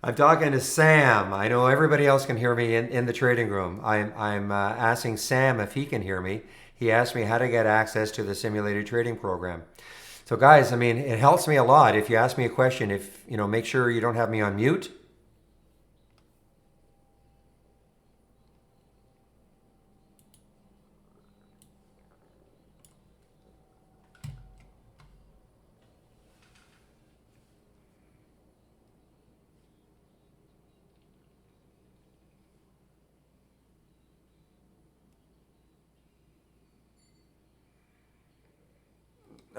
I'm talking to Sam. I know everybody else can hear me in the trading room. I'm asking Sam if he can hear me. He asked me how to get access to the simulated trading program. So, guys, I mean, it helps me a lot if you ask me a question. If you know, make sure you don't have me on mute.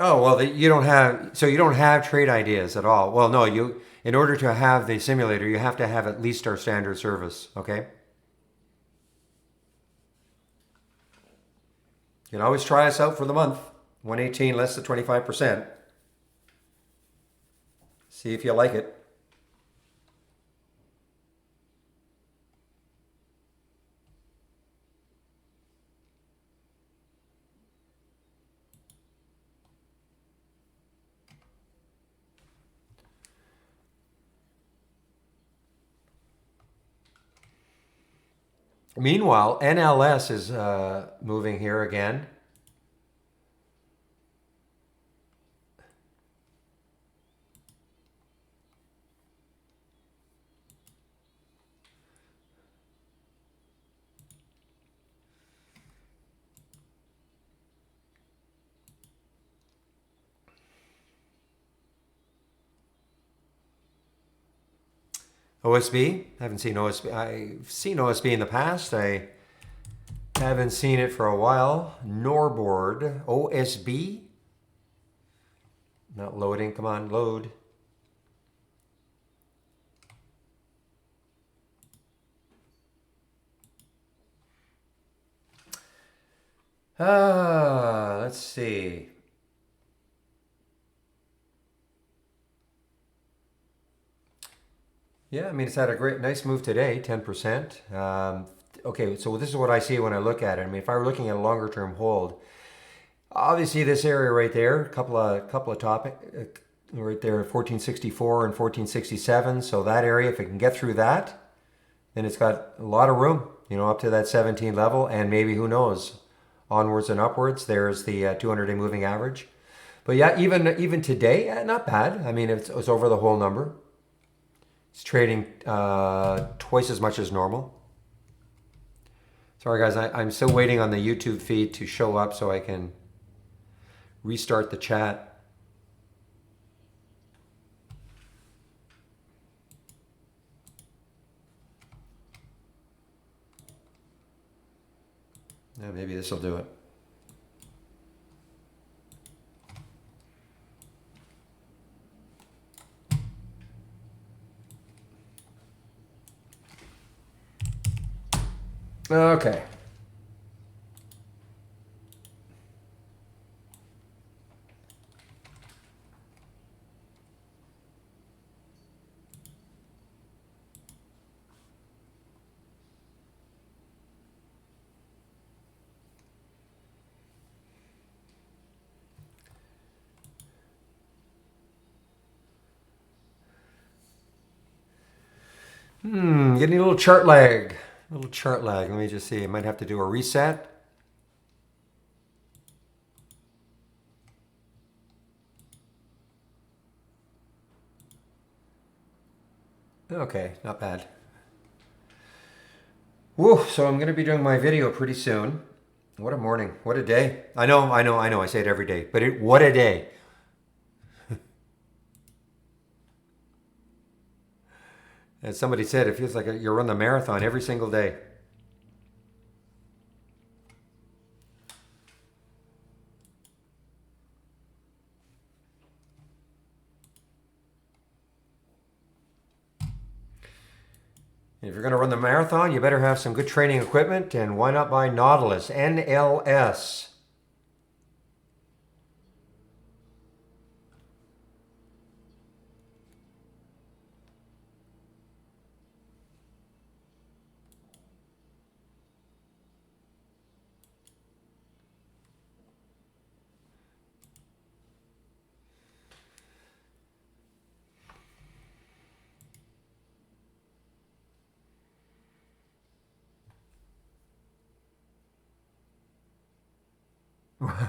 Oh well, you don't have trade ideas at all. Well, no, you in order to have the simulator, you have to have at least our standard service. Okay. You can always try us out for the month. 118 less than 25%. See if you like it. Meanwhile, NLS is moving here again. OSB. I haven't seen OSB. I've seen OSB in the past. I haven't seen it for a while. Norboard. OSB. Not loading. Come on, load. Let's see. Yeah, I mean, it's had a nice move today, 10%. Okay, so this is what I see when I look at it. I mean, if I were looking at a longer term hold, obviously this area right there, couple of topic right there, 1464 and 1467. So that area, if it can get through that, then it's got a lot of room, you know, up to that 17 level, and maybe who knows, onwards and upwards. There's the 200-day moving average. But yeah, even today, not bad. I mean, it's over the whole number. It's trading twice as much as normal. Sorry guys, I'm still waiting on the YouTube feed to show up so I can restart the chat. Yeah, maybe this will do it. Okay. Getting a little chart lag. A little chart lag. Let me just see. I might have to do a reset. Okay, not bad. Woo, so I'm going to be doing my video pretty soon. What a morning. What a day. I know. I say it every day, but what a day. As somebody said, it feels like you run the marathon every single day. If you're going to run the marathon, you better have some good training equipment, and why not buy Nautilus, NLS.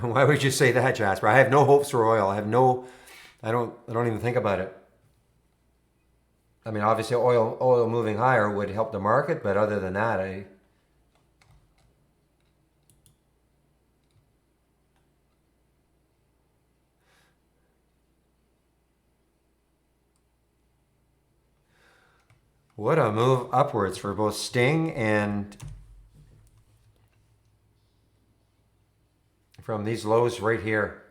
Why would you say that, Jasper? I have no hopes for oil. I don't even think about it. I mean, obviously oil moving higher would help the market, but other than that, what a move upwards for both Sting and from these lows right here.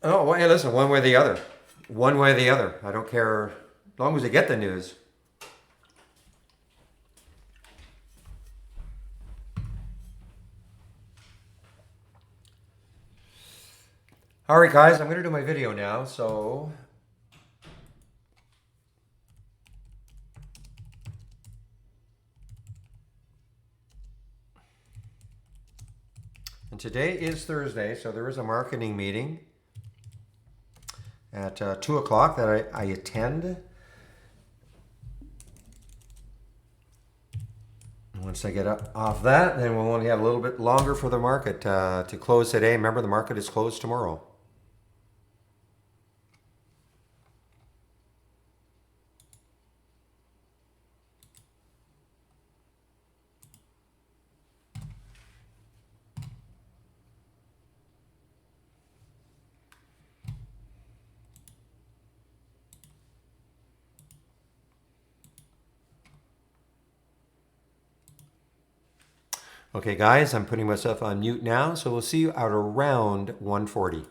Oh, well, hey, listen, one way or the other. One way or the other. I don't care as long as they get the news. All right, guys, I'm going to do my video now. So, and today is Thursday, so there is a marketing meeting at 2 o'clock that I attend. Once I get off that, then we'll only have a little bit longer for the market to close today. Remember, the market is closed tomorrow. Okay, guys, I'm putting myself on mute now, so we'll see you at around 1:40.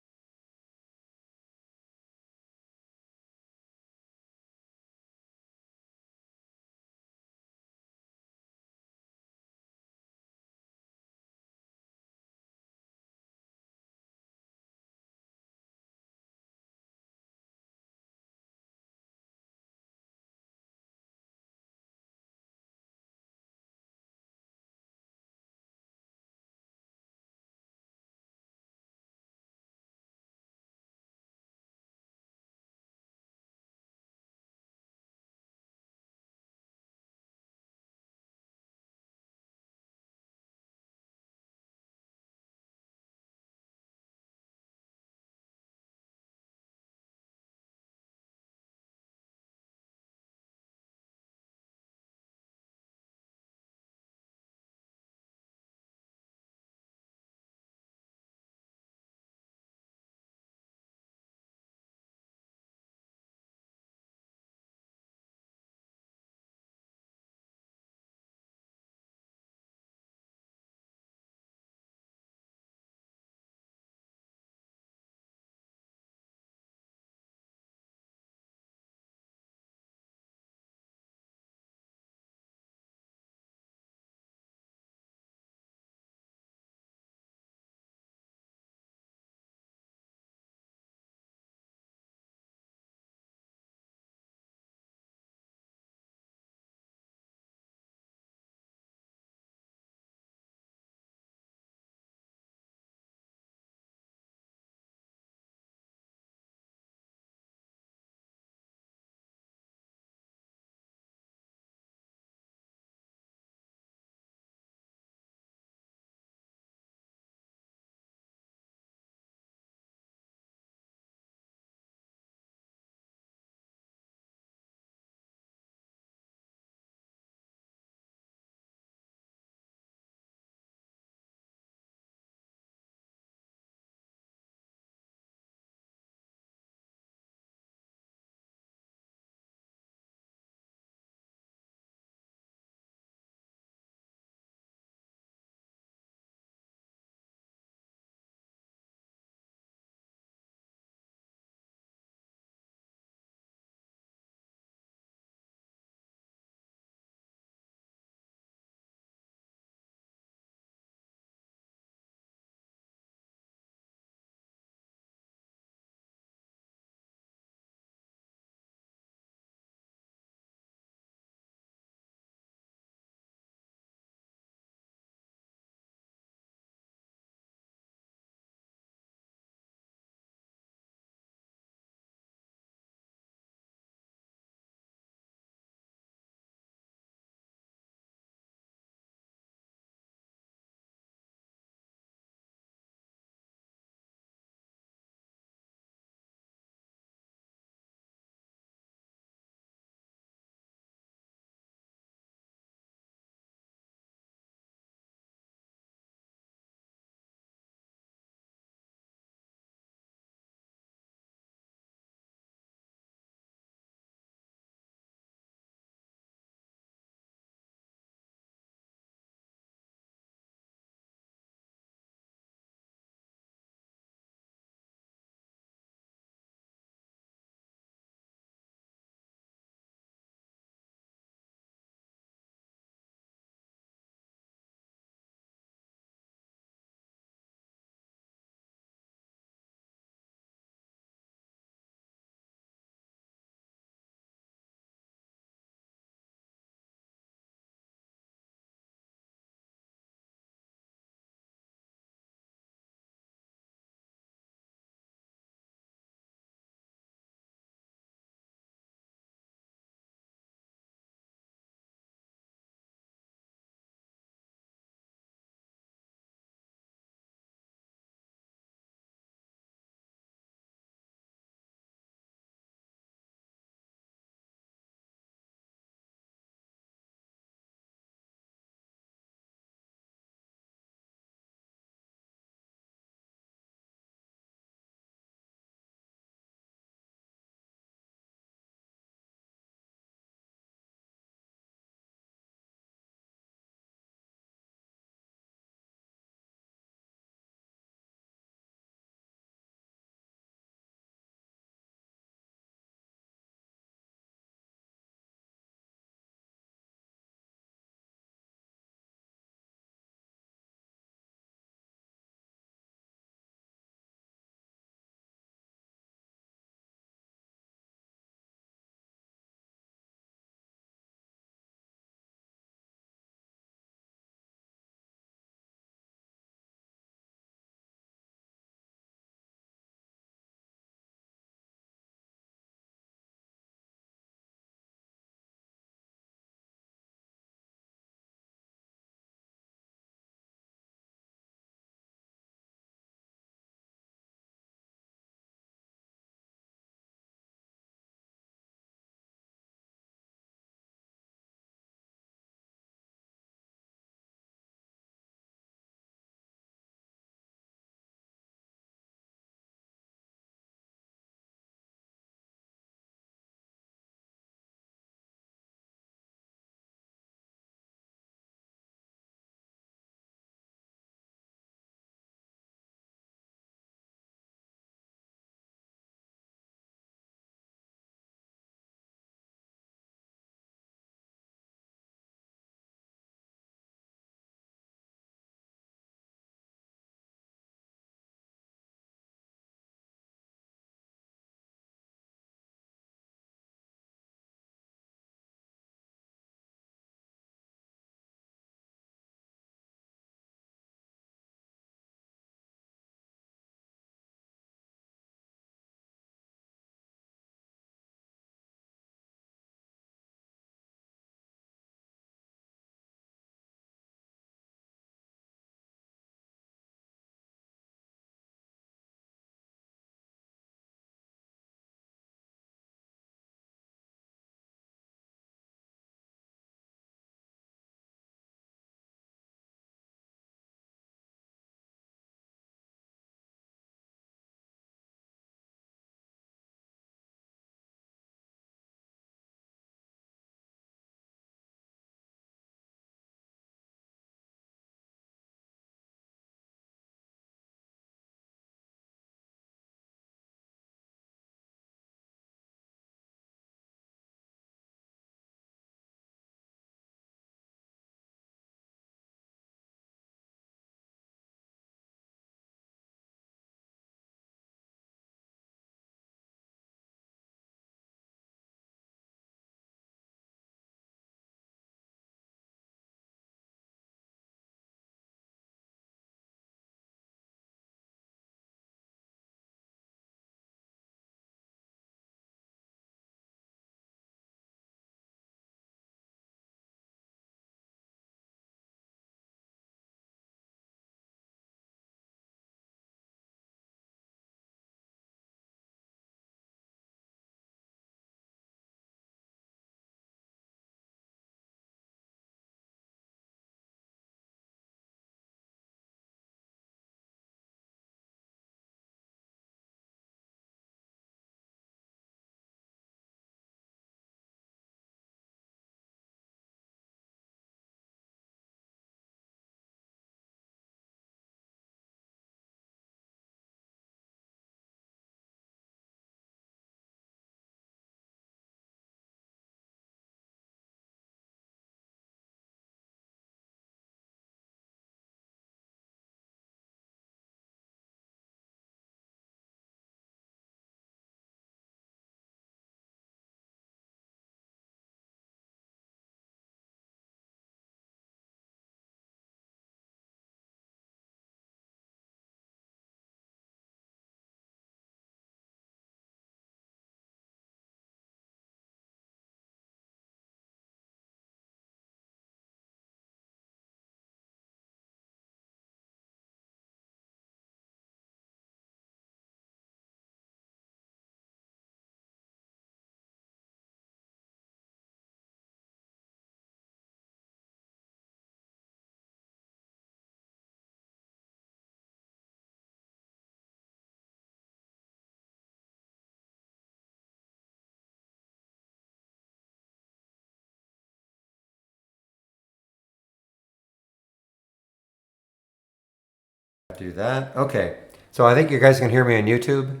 Do that. Okay. So I think you guys can hear me on YouTube.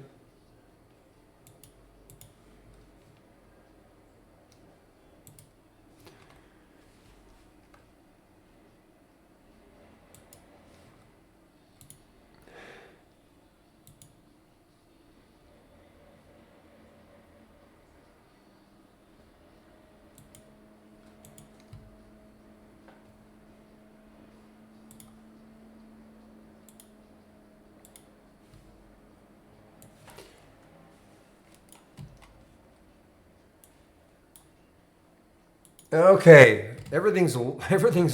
Okay. Everything's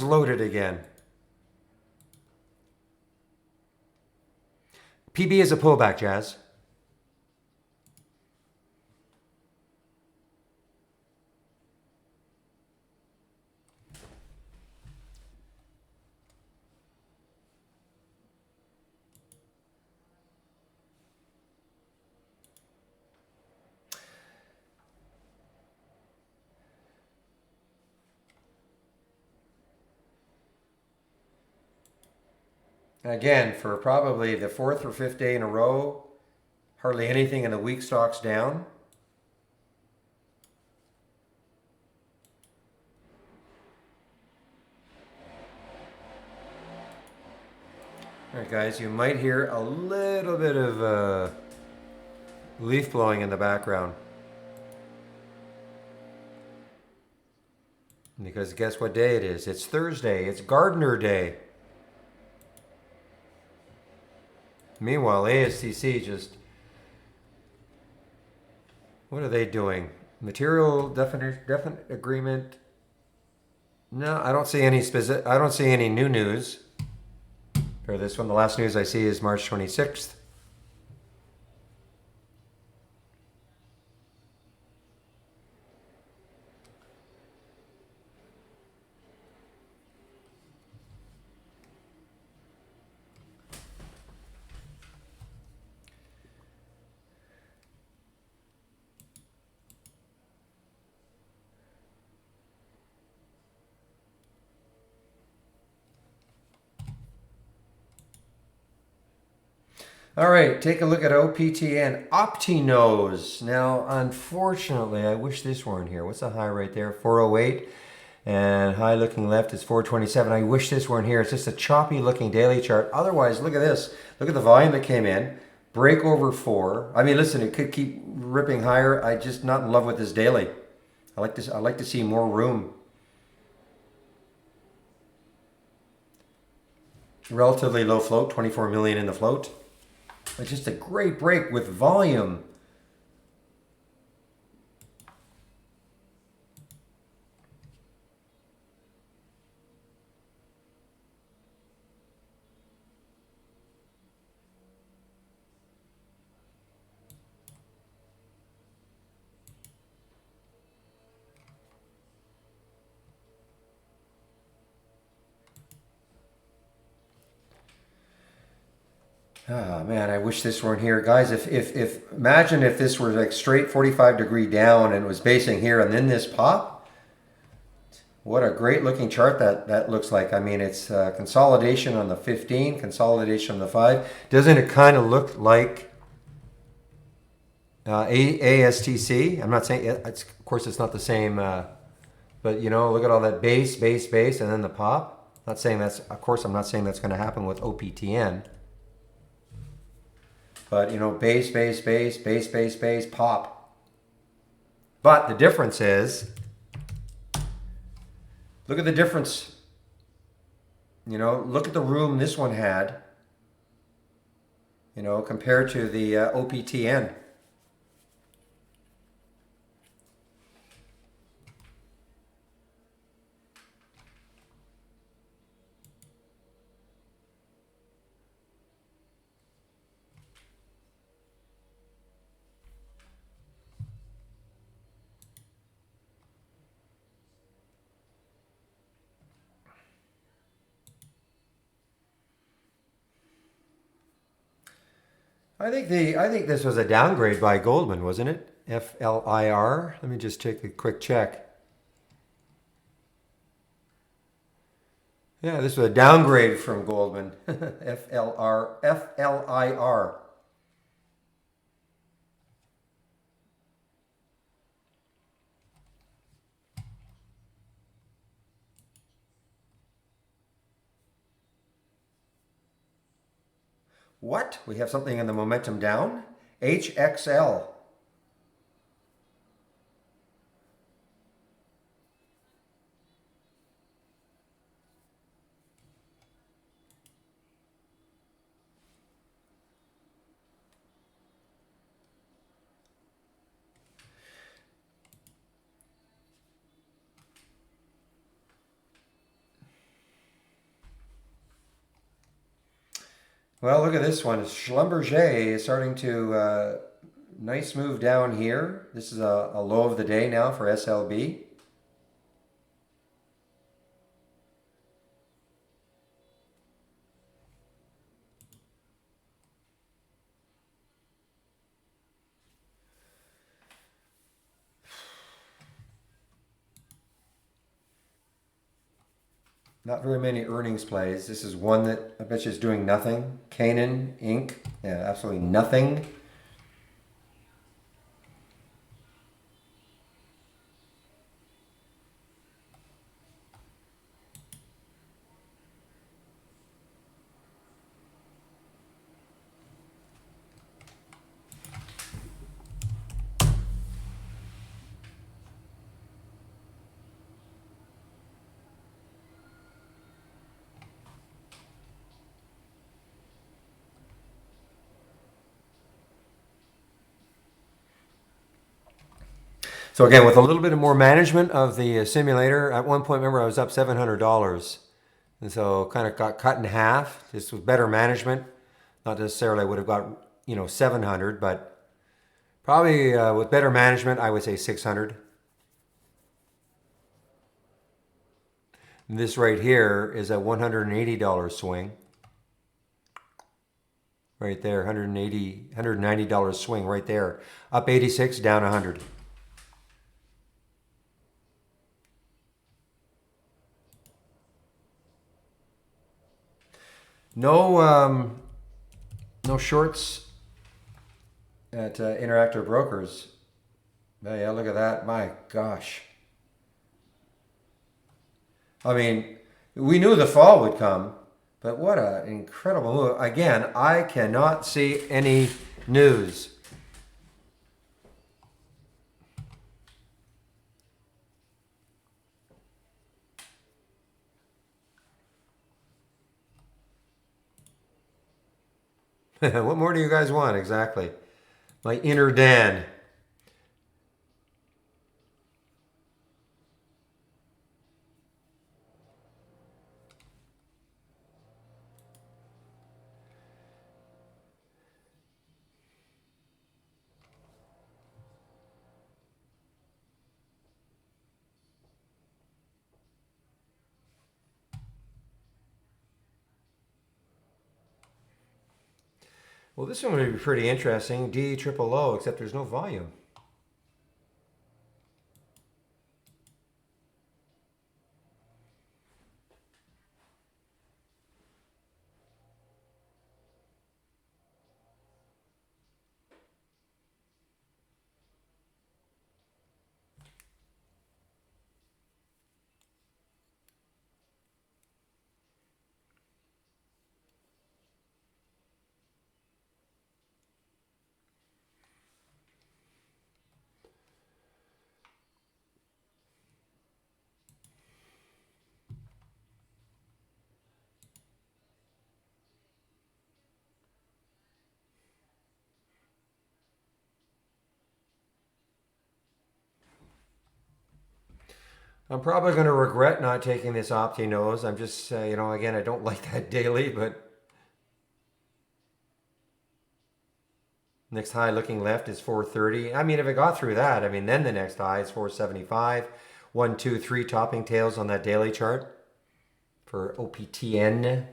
loaded again. PB is a pullback, Jazz. Again, for probably the fourth or fifth day in a row, hardly anything in the weak stocks down. All right, guys, you might hear a little bit of leaf blowing in the background. Because guess what day it is? It's Thursday. It's Gardener Day. Meanwhile, ASTC just... What are they doing? Material definite agreement? No, I don't see any I don't see any new news for this one. The last news I see is March 26th. All right, take a look at OPTN. Optinose. Now, unfortunately, I wish this weren't here. What's the high right there? 408. And high looking left is 427. I wish this weren't here. It's just a choppy looking daily chart. Otherwise, look at this. Look at the volume that came in. Break over 4. I mean, listen, it could keep ripping higher. I just not in love with this daily. I like this. I like to see more room. Relatively low float, 24 million in the float. It's just a great break with volume. Oh man, I wish this weren't here, guys. If imagine if this were like straight 45-degree down and it was basing here, and then this pop. What a great looking chart that looks like. I mean, it's consolidation on the 15, consolidation on the 5. Doesn't it kind of look like ASTC? I'm not saying it's, of course, it's not the same, but you know, look at all that base, and then the pop. Not saying that's, of course, I'm not saying that's going to happen with OPTN. But, you know, base, pop. But the difference is, look at the difference. You know, look at the room this one had, you know, compared to the OPTN. I think this was a downgrade by Goldman, wasn't it? FLIR. Let me just take a quick check. Yeah, this was a downgrade from Goldman. FLIR. What? We have something in the momentum down? HXL. Well, look at this one. Schlumberger is starting to nice move down here. This is a low of the day now for SLB. Not very many earnings plays. This is one that I bet you is doing nothing. Canaan Inc. Yeah, absolutely nothing. So again, with a little bit of more management of the simulator, at one point, remember I was up $700, and so kind of got cut in half. Just with better management, not necessarily I would have got 700, but probably with better management, I would say 600. And this right here is a $180 swing. Right there, $190 swing right there. Up 86, down 100. No, no shorts at Interactive Brokers. Oh, yeah, look at that. My gosh. I mean, we knew the fall would come, but what an incredible move. Again, I cannot see any news. What more do you guys want exactly? My inner Dan. Well, this one would be pretty interesting. D triple O, except there's no volume. I'm probably going to regret not taking this Opti-Nose. I'm just, again, I don't like that daily, but next high looking left is 430. I mean, if it got through that, I mean, then the next high is 475. 1, 2, 3 topping tails on that daily chart for OPTN.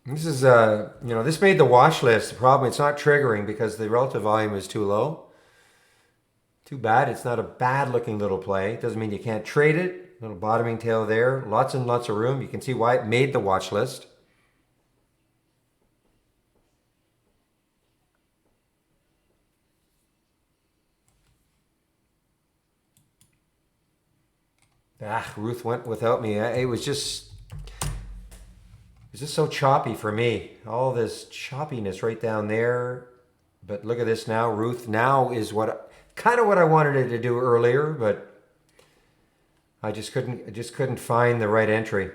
This is, this made the watch list. The problem, it's not triggering because the relative volume is too low. Too bad. It's not a bad looking little play. It doesn't mean you can't trade it. Little bottoming tail there. Lots and lots of room. You can see why it made the watch list. Ruth went without me. It was just so choppy for me. All this choppiness right down there. But look at this now. Ruth now is kind of what I wanted it to do earlier, but I just couldn't find the right entry.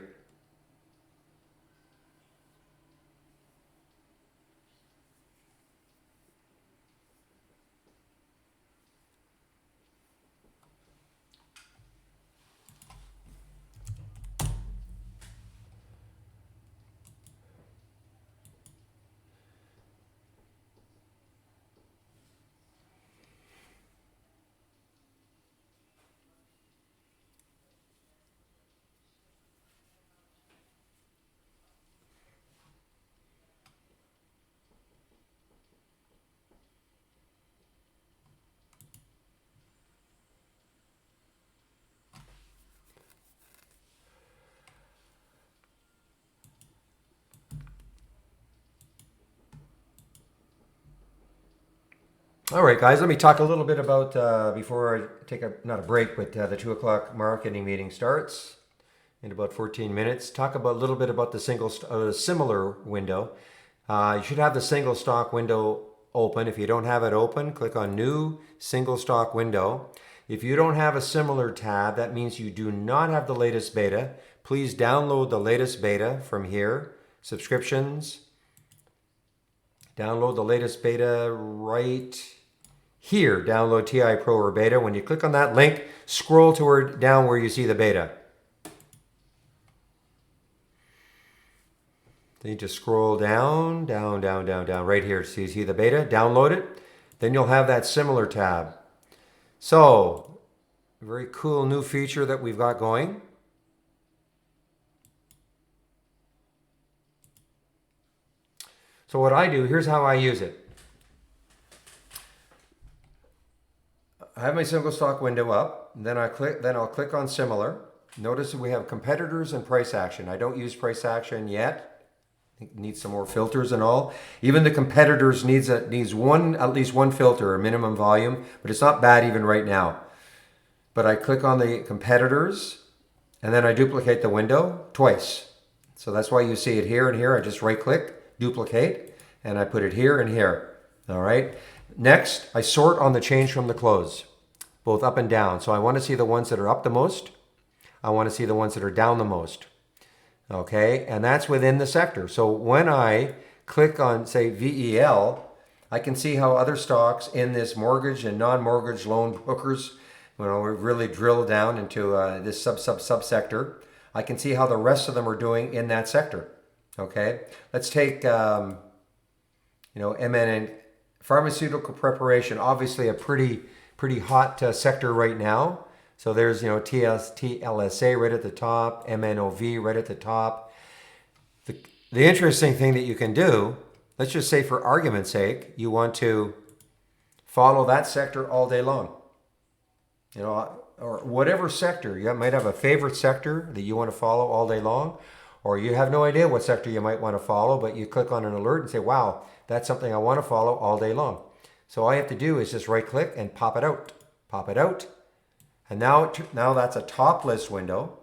All right, guys, let me talk a little bit about, before I take not a break, but the 2 o'clock marketing meeting starts in about 14 minutes. Talk about a little bit about the similar window. You should have the single stock window open. If you don't have it open, click on New Single Stock Window. If you don't have a similar tab, that means you do not have the latest beta. Please download the latest beta from here. Subscriptions. Download the latest beta right here. Download TI Pro or beta. When you click on that link, scroll down where you see the beta. Then you just scroll down, right here. So you see the beta, download it. Then you'll have that similar tab. So, a very cool new feature that we've got going. So what I do, here's how I use it. I have my single stock window up, then I'll click on similar. Notice that we have competitors and price action. I don't use price action yet. It needs some more filters and all. Even the competitors needs at least one filter, a minimum volume, but it's not bad even right now. But I click on the competitors and then I duplicate the window twice. So that's why you see it here and here. I just right click, duplicate, and I put it here and here. All right. Next, I sort on the change from the close, both up and down. So I want to see the ones that are up the most. I want to see the ones that are down the most. Okay, and that's within the sector. So when I click on, say, VEL, I can see how other stocks in this mortgage and non-mortgage loan brokers, we really drill down into this subsector. I can see how the rest of them are doing in that sector. Okay, let's take, MN pharmaceutical preparation, obviously a pretty hot sector right now. So there's, TLSA right at the top, MNOV right at the top. The interesting thing that you can do, let's just say for argument's sake, you want to follow that sector all day long. Or whatever sector. You might have a favorite sector that you want to follow all day long, or you have no idea what sector you might want to follow, but you click on an alert and say, wow, that's something I want to follow all day long. So all you have to do is just right click and pop it out. Pop it out. And now that's a top list window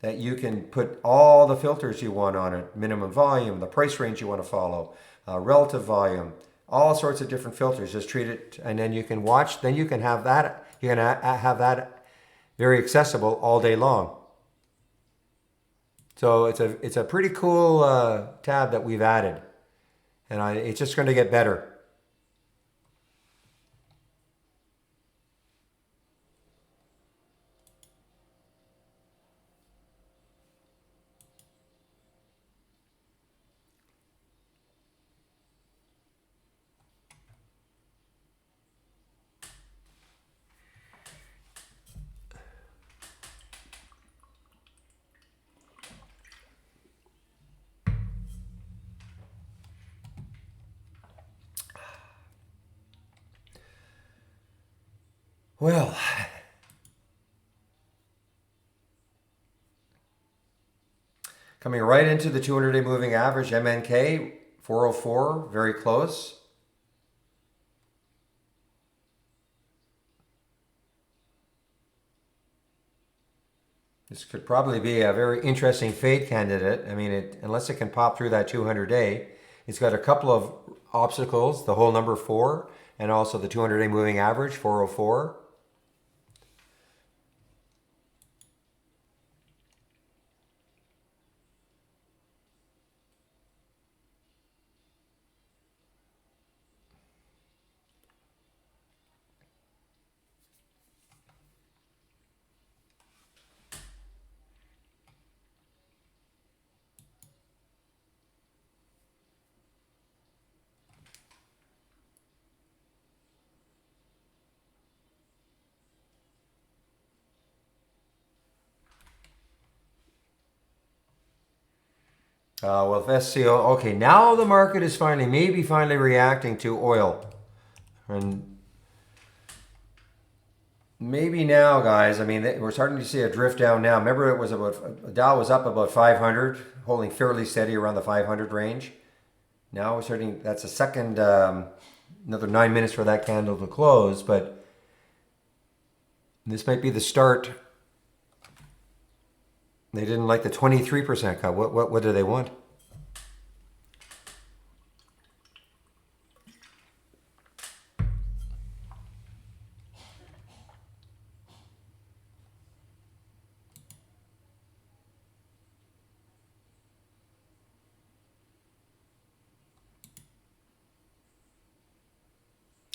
that you can put all the filters you want on it. Minimum volume, the price range you want to follow, relative volume, all sorts of different filters. Just treat it, and then you can watch. Then you can have that. You can have that very accessible all day long. So it's a pretty cool tab that we've added, and it's just going to get better. Well, coming right into the 200-day moving average, MNK 404, very close. This could probably be a very interesting fade candidate. I mean, unless it can pop through that 200-day, it's got a couple of obstacles, the whole number 4, and also the 200-day moving average, 404. Well, if SCO, okay, now the market is maybe finally reacting to oil. And maybe now, guys, I mean, we're starting to see a drift down now. Remember, Dow was up about 500, holding fairly steady around the 500 range. Now we're starting, that's a second, another 9 minutes for that candle to close, but this might be the start. They didn't like the 23% cut. What do they want?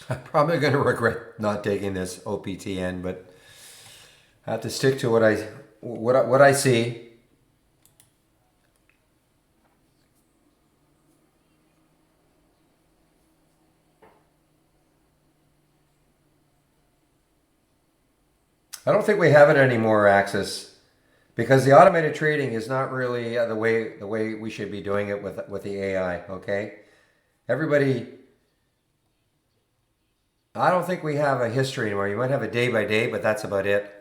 I'm probably going to regret not taking this OPTN, but I have to stick to what I see. I don't think we have it anymore, Axis, because the automated trading is not really the way we should be doing it with the AI. Okay, everybody. I don't think we have a history anymore. You might have a day by day, but that's about it.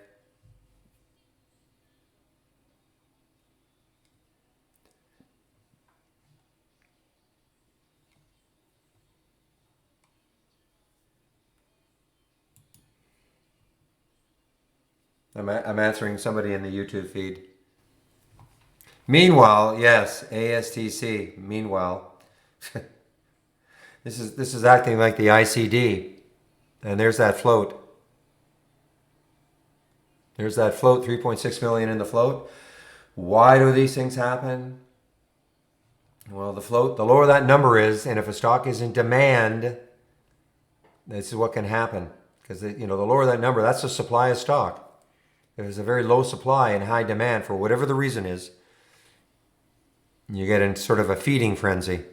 I'm answering somebody in the YouTube feed. Meanwhile, yes, ASTC. Meanwhile, this is acting like the ICD, and there's that float. There's that float. 3.6 million in the float. Why do these things happen? Well, the float, the lower that number is, and if a stock is in demand, this is what can happen. Because the lower that number, that's the supply of stock. If there's a very low supply and high demand for whatever the reason is, you get in sort of a feeding frenzy.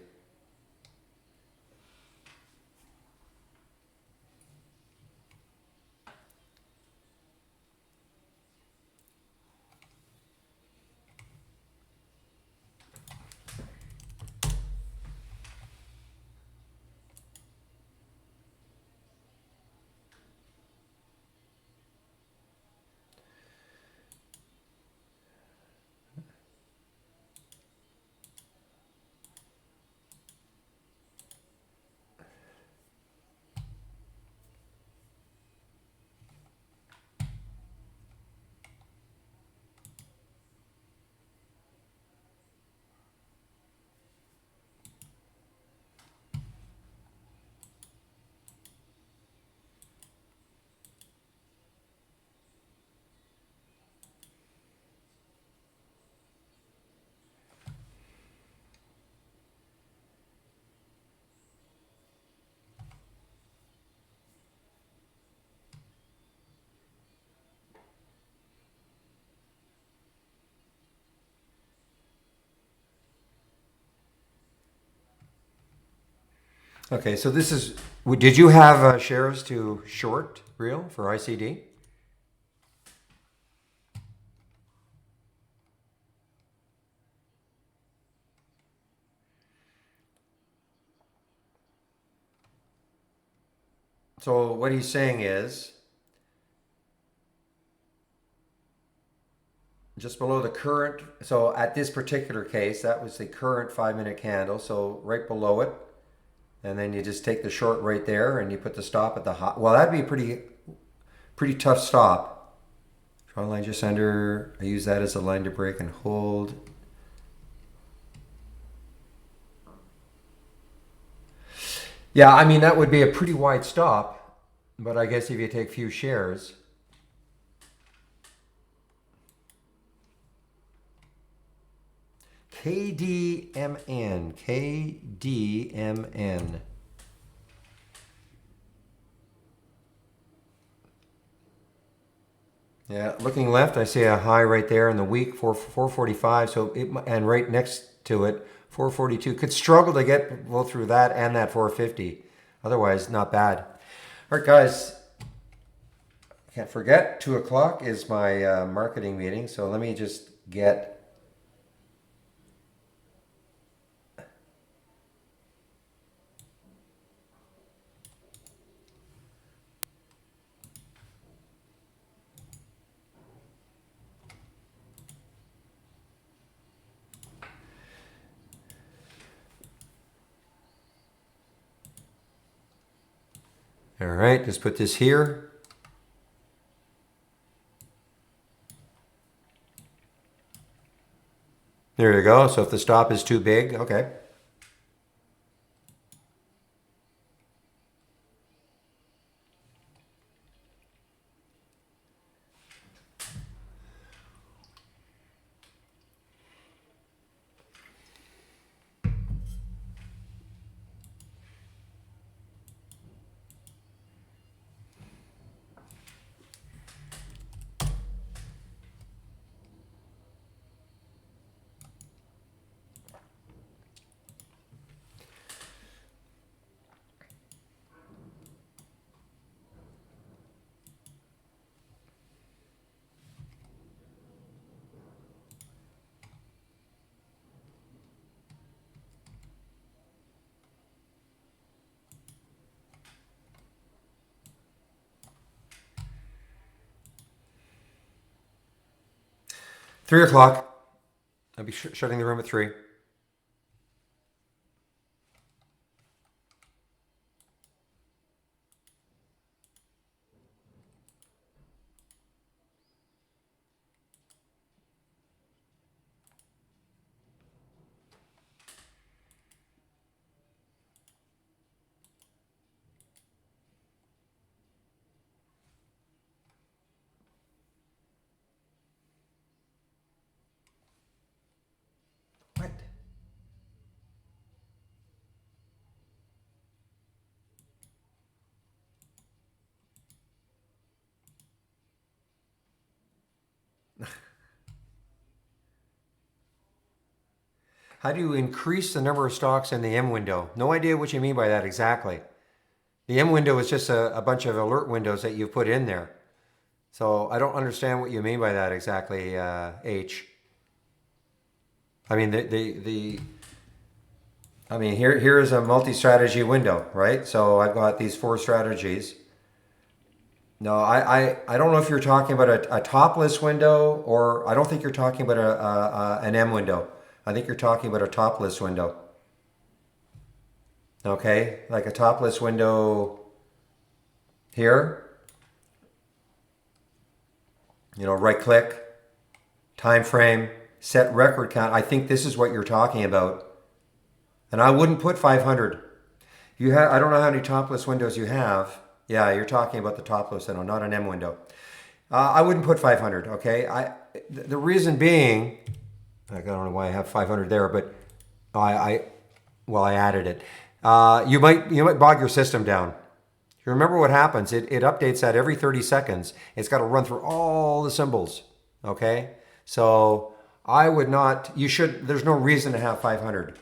Okay, so this is. Did you have shares to short real for ICD? So what he's saying is, just below the current. So at this particular case, that was the current 5-minute candle. So right below it, and then you just take the short right there, and you put the stop at the high. Well, that'd be a pretty tough stop. Draw a line just under. I use that as a line to break and hold. Yeah, I mean that would be a pretty wide stop, but I guess if you take few shares. KDMN. Yeah, looking left, I see a high right there in the week, 445. So and right next to it, 442. Could struggle to get both through that and that 450. Otherwise, not bad. All right, guys. Can't forget, 2 o'clock is my marketing meeting. So let me just get. All right, just put this here. There you go. So if the stop is too big, okay. Three o'clock. I'll be shutting the room at 3. What? How do you increase the number of stocks in the M window? No idea what you mean by that exactly. The M window is just a bunch of alert windows that you put in there. So I don't understand what you mean by that exactly, H. I mean I mean here is a multi-strategy window, right? So I've got these 4 strategies. No, I don't know if you're talking about a topless window, or I don't think you're talking about an M window. I think you're talking about a topless window. Okay, like a topless window here. You know, right click, time frame, set record count. I think this is what you're talking about. And I wouldn't put 500. I don't know how many topless windows you have. Yeah, you're talking about the topless window, not an M window. I wouldn't put 500, okay? The reason being, I don't know why I have 500 there, but I added it. You might bog your system down. You remember what happens? It updates that every 30 seconds. It's got to run through all the symbols, okay? So I would not, there's no reason to have 500.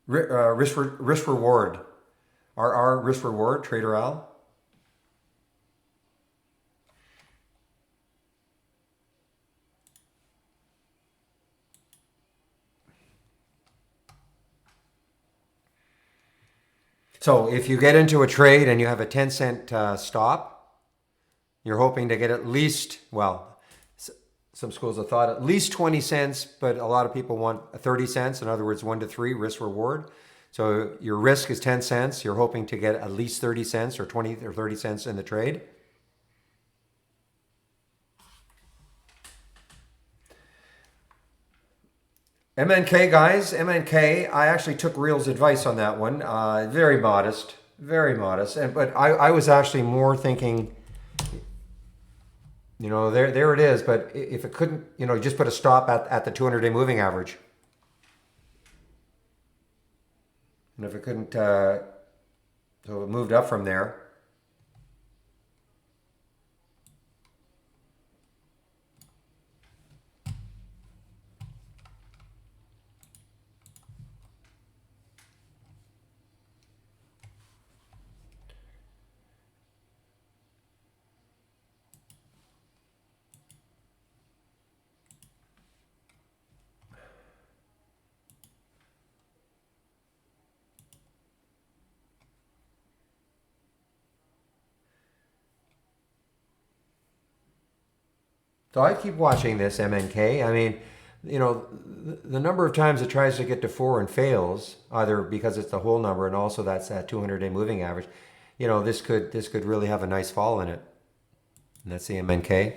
Risk reward. RR risk reward, Trader Al. So if you get into a trade and you have a 10-cent stop, You're hoping to get at least, well, some schools have thought at least 20 cents, but a lot of people want 30 cents. In other words, 1 to 3 risk reward. So your risk is 10 cents. You're hoping to get at least 30 cents or 20 or 30 cents in the trade. MNK guys, MNK. I actually took Real's advice on that one. Very modest, very modest. But I was actually more thinking, there it is. But if it couldn't, just put a stop at the 200-day moving average. And if it couldn't, so it moved up from there. So I keep watching this MNK. I mean, the number of times it tries to get to 4 and fails, either because it's the whole number and also that's that 200-day moving average. This could really have a nice fall in it. And that's the MNK.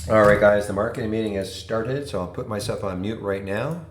All right, guys, the marketing meeting has started, so I'll put myself on mute right now.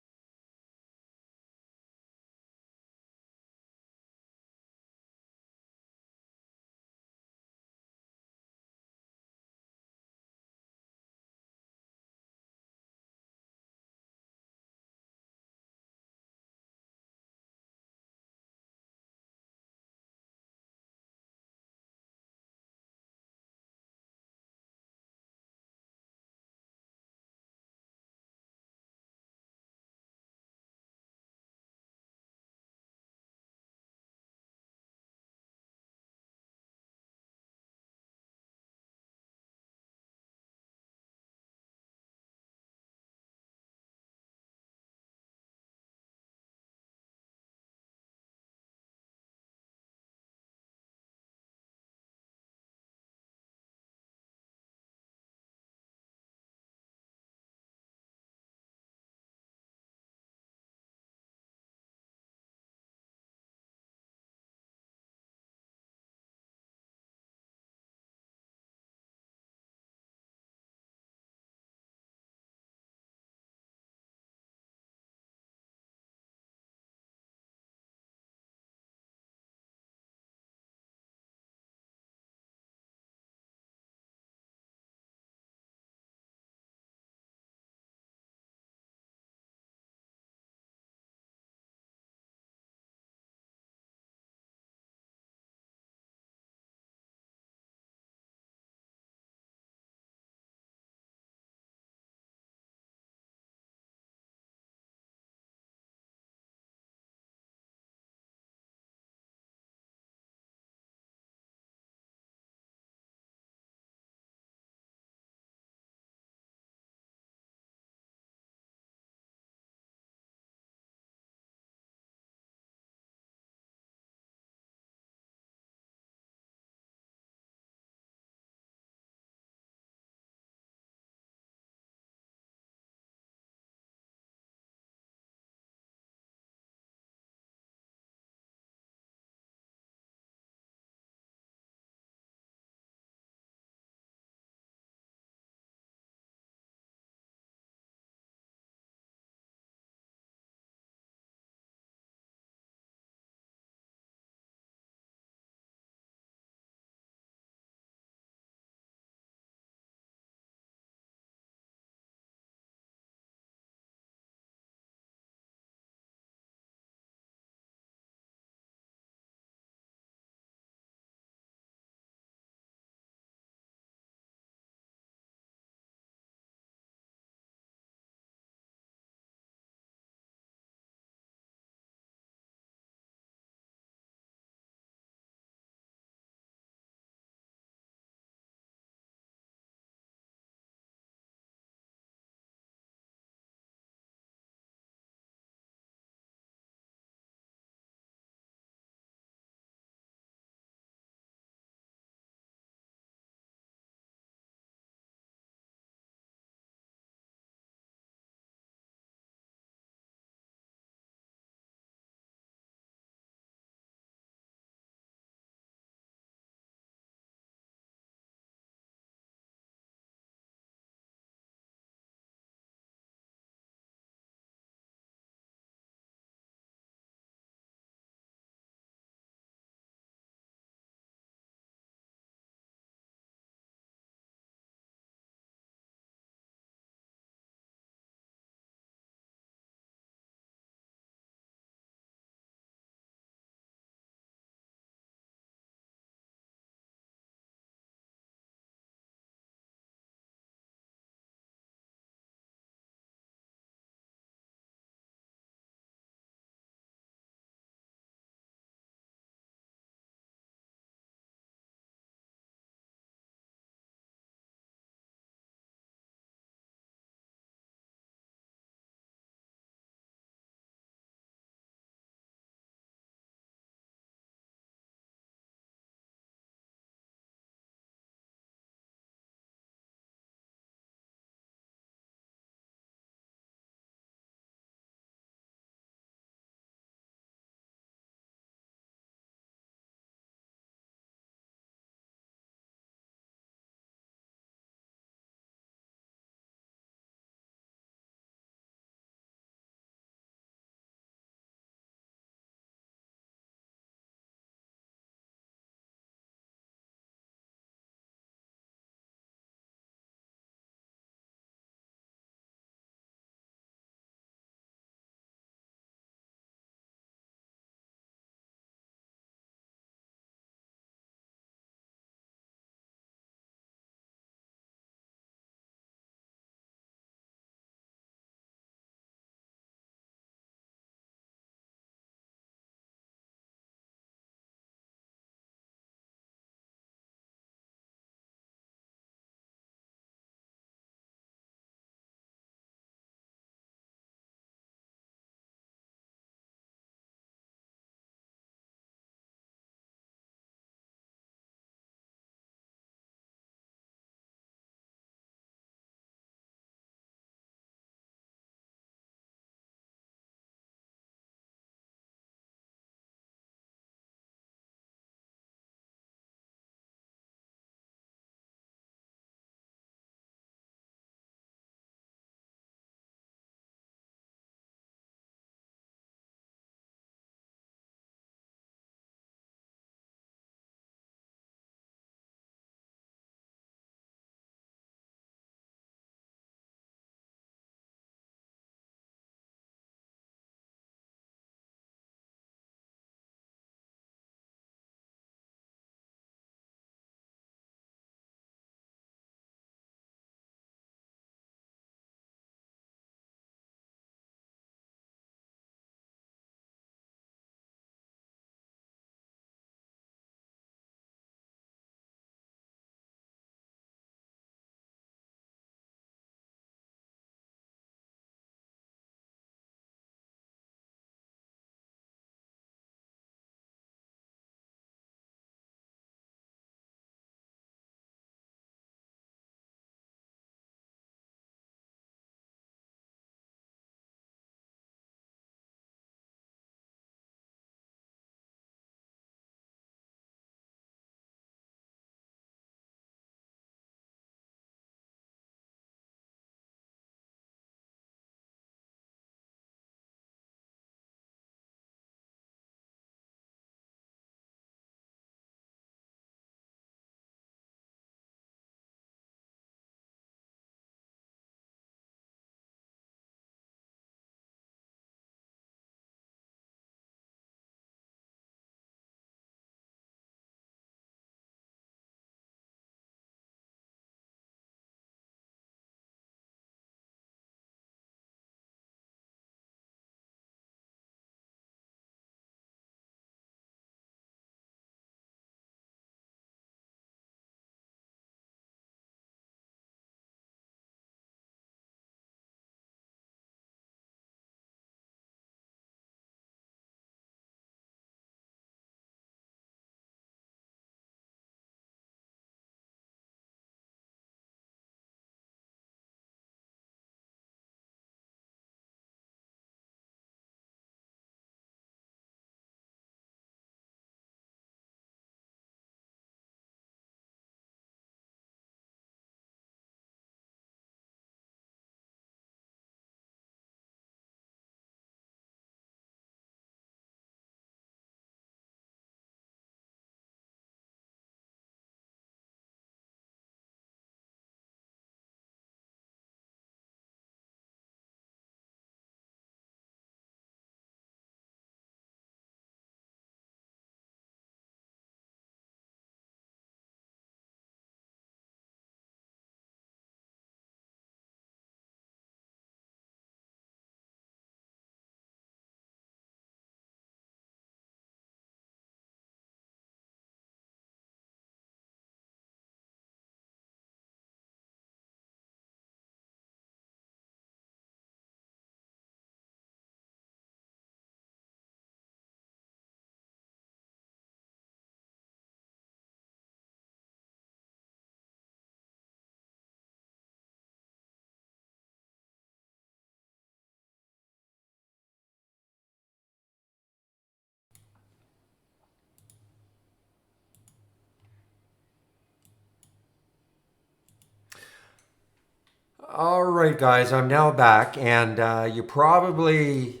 All right, guys, I'm now back, and you probably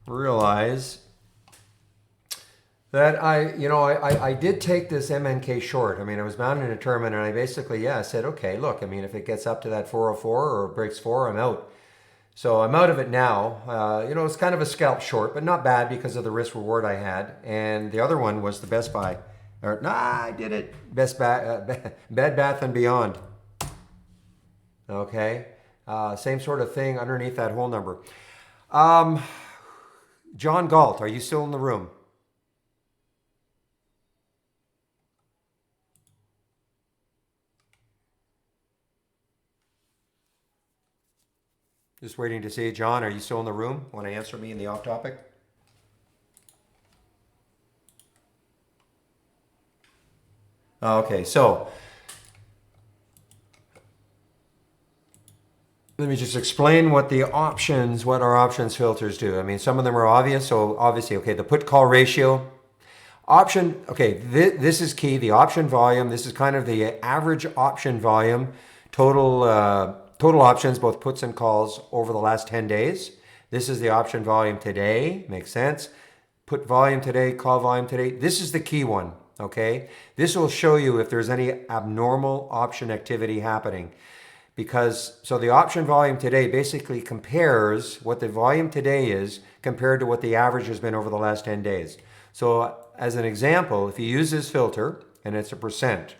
realize that I did take this MNK short. I mean, I was bound in a tournament, and I basically, I said, okay, look, I mean, if it gets up to that 404 or breaks 4, I'm out. So I'm out of it now. It's kind of a scalp short, but not bad because of the risk reward I had. And the other one was the Best Buy. I did it. Bed Bath and Beyond. Okay. Same sort of thing underneath that whole number. Um, John Galt, are you still in the room? Just waiting to see. John, are you still in the room? Want to answer me in the off topic? Okay, so let me just explain what our options filters do. I mean, some of them are obvious. So obviously, okay, the put call ratio. This is key. The option volume. This is kind of the average option volume, total options, both puts and calls over the last 10 days. This is the option volume today. Makes sense. Put volume today, call volume today. This is the key one. Okay. This will show you if there's any abnormal option activity happening. So the option volume today basically compares what the volume today is compared to what the average has been over the last 10 days. So as an example, if you use this filter and it's a percent.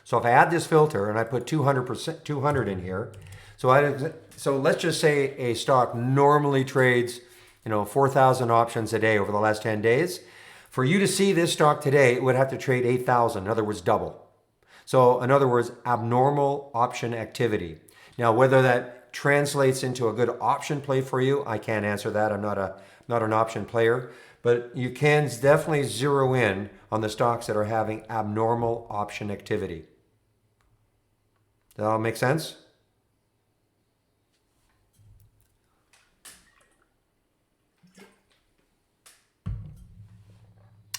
So if I add this filter and I put 200 in here, so let's just say a stock normally trades, 4,000 options a day over the last 10 days. For you to see this stock today, it would have to trade 8,000, in other words, double. So in other words, abnormal option activity. Now, whether that translates into a good option play for you, I can't answer that. I'm not an option player, but you can definitely zero in on the stocks that are having abnormal option activity. Does that all make sense?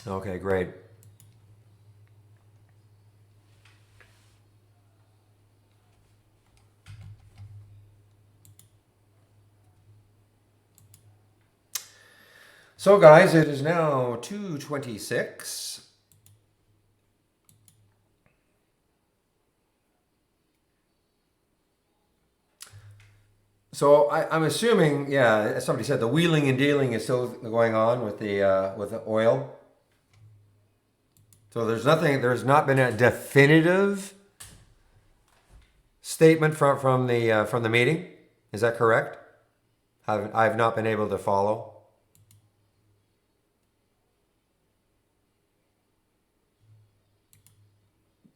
Okay, great. So guys, it is now 2:26. So I'm assuming, as somebody said, the wheeling and dealing is still going on with the oil. So there's not been a definitive statement from the meeting. Is that correct? I've not been able to follow.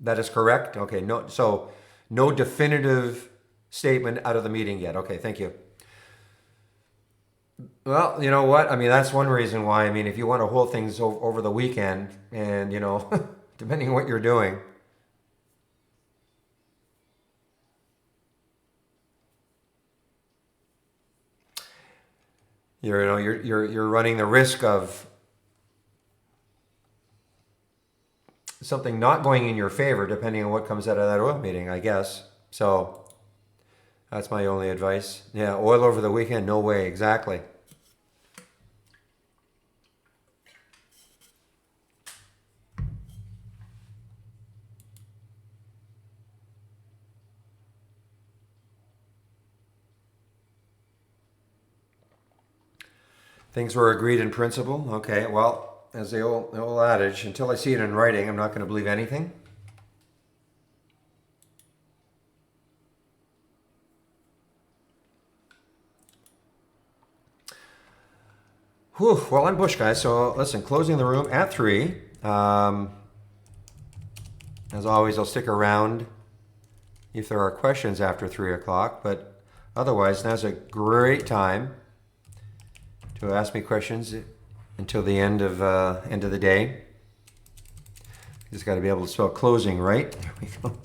That is correct. Okay. No definitive statement out of the meeting yet. Okay. Thank you. Well, you know what? I mean, that's one reason why. I mean, if you want to hold things over the weekend, and depending on what you're doing, you're running the risk of something not going in your favor, depending on what comes out of that oil meeting, I guess. So that's my only advice. Yeah, oil over the weekend, no way, exactly. Things were agreed in principle. Okay, well, as the old adage, until I see it in writing, I'm not going to believe anything. Whew, well, I'm Bush, guys. So listen, closing the room at 3. As always, I'll stick around if there are questions after 3 o'clock. But otherwise, now's a great time to ask me questions until the end of the day. Just got to be able to spell closing right. There we go.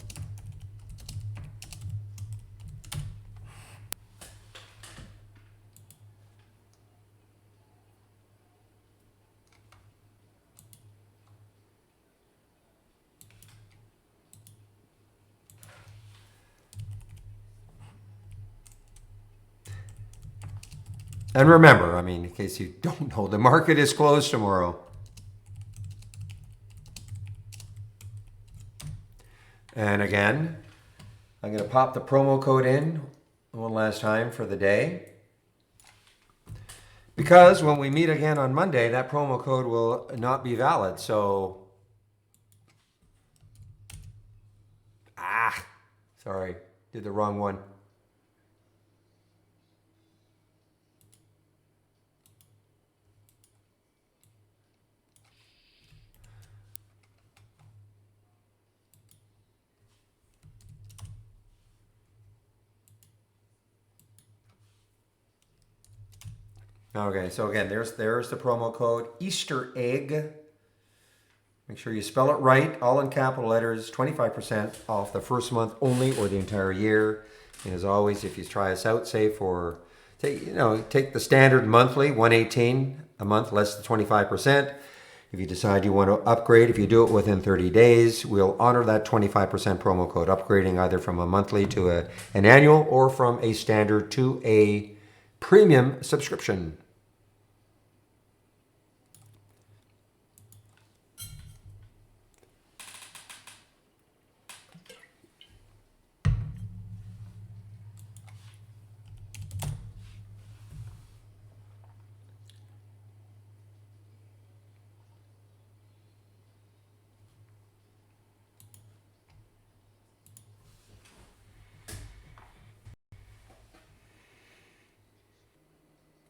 And remember, I mean, in case you don't know, the market is closed tomorrow. And again, I'm going to pop the promo code in one last time for the day. Because when we meet again on Monday, that promo code will not be valid. So, sorry, did the wrong one. Okay, so again, there's the promo code Easter egg. Make sure you spell it right, all in capital letters. 25% off the first month only, or the entire year. And as always, if you try us out, say for take the standard monthly, 118 a month, less than 25%. If you decide you want to upgrade, if you do it within 30 days, we'll honor that 25% promo code, upgrading either from a monthly to an annual, or from a standard to a premium subscription.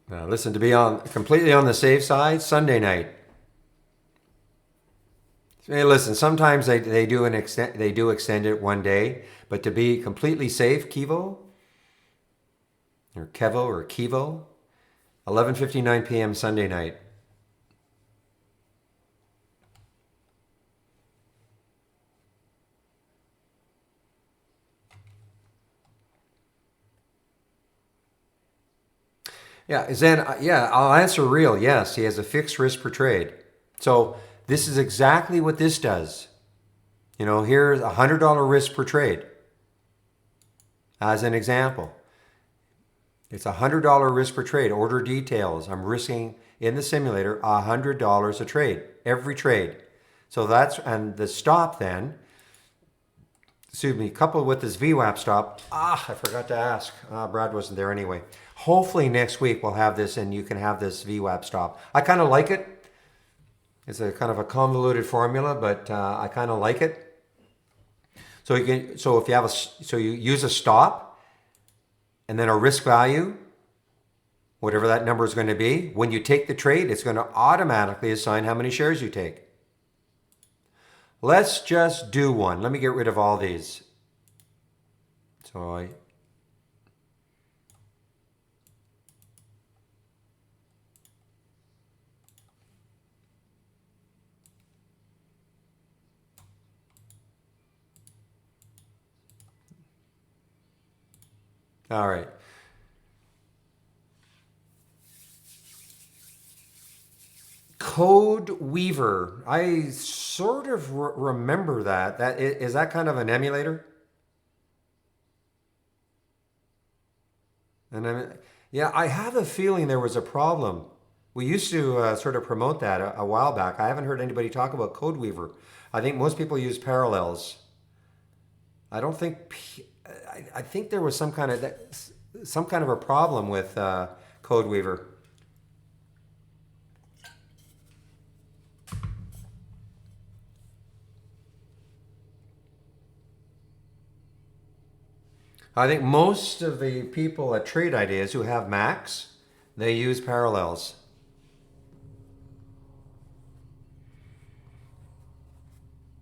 Now, listen, to be completely on the safe side, Sunday night. Hey, listen, sometimes they do extend it one day, but to be completely safe, Kevo or Kevo, 11:59 p.m. Sunday night. Yeah, Zen, yeah, I'll answer real. Yes, he has a fixed risk per trade. So this is exactly what this does. Here's a $100 risk per trade. As an example, it's a $100 risk per trade. Order details. I'm risking in the simulator $100 a trade, every trade. So and the stop then, coupled with this VWAP stop. I forgot to ask. Brad wasn't there anyway. Hopefully next week we'll have this and you can have this VWAP stop. I kind of like it. It's a kind of a convoluted formula, but I kind of like it. So you use a stop and then a risk value, whatever that number is going to be. When you take the trade, it's going to automatically assign how many shares you take. Let's just do one. Let me get rid of all these. All right. Code Weaver. I sort of remember that. Is that kind of an emulator? Yeah, I have a feeling there was a problem. We used to sort of promote that a while back. I haven't heard anybody talk about Code Weaver. I think most people use Parallels. I don't think. I think there was some kind of a problem with Code Weaver. I think most of the people at Trade Ideas who have Macs, they use Parallels.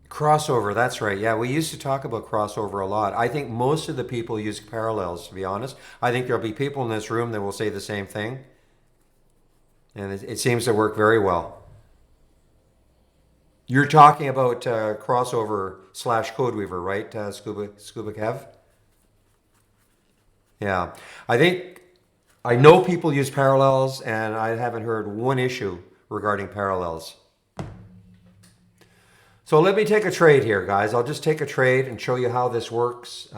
Crossover, that's right. Yeah, we used to talk about crossover a lot. I think most of the people use Parallels, to be honest. I think there'll be people in this room that will say the same thing. And it seems to work very well. You're talking about crossover / Codeweaver, right, Scuba Kev? Yeah. I know people use Parallels, and I haven't heard one issue regarding Parallels. So let me take a trade here, guys. I'll just take a trade and show you how this works.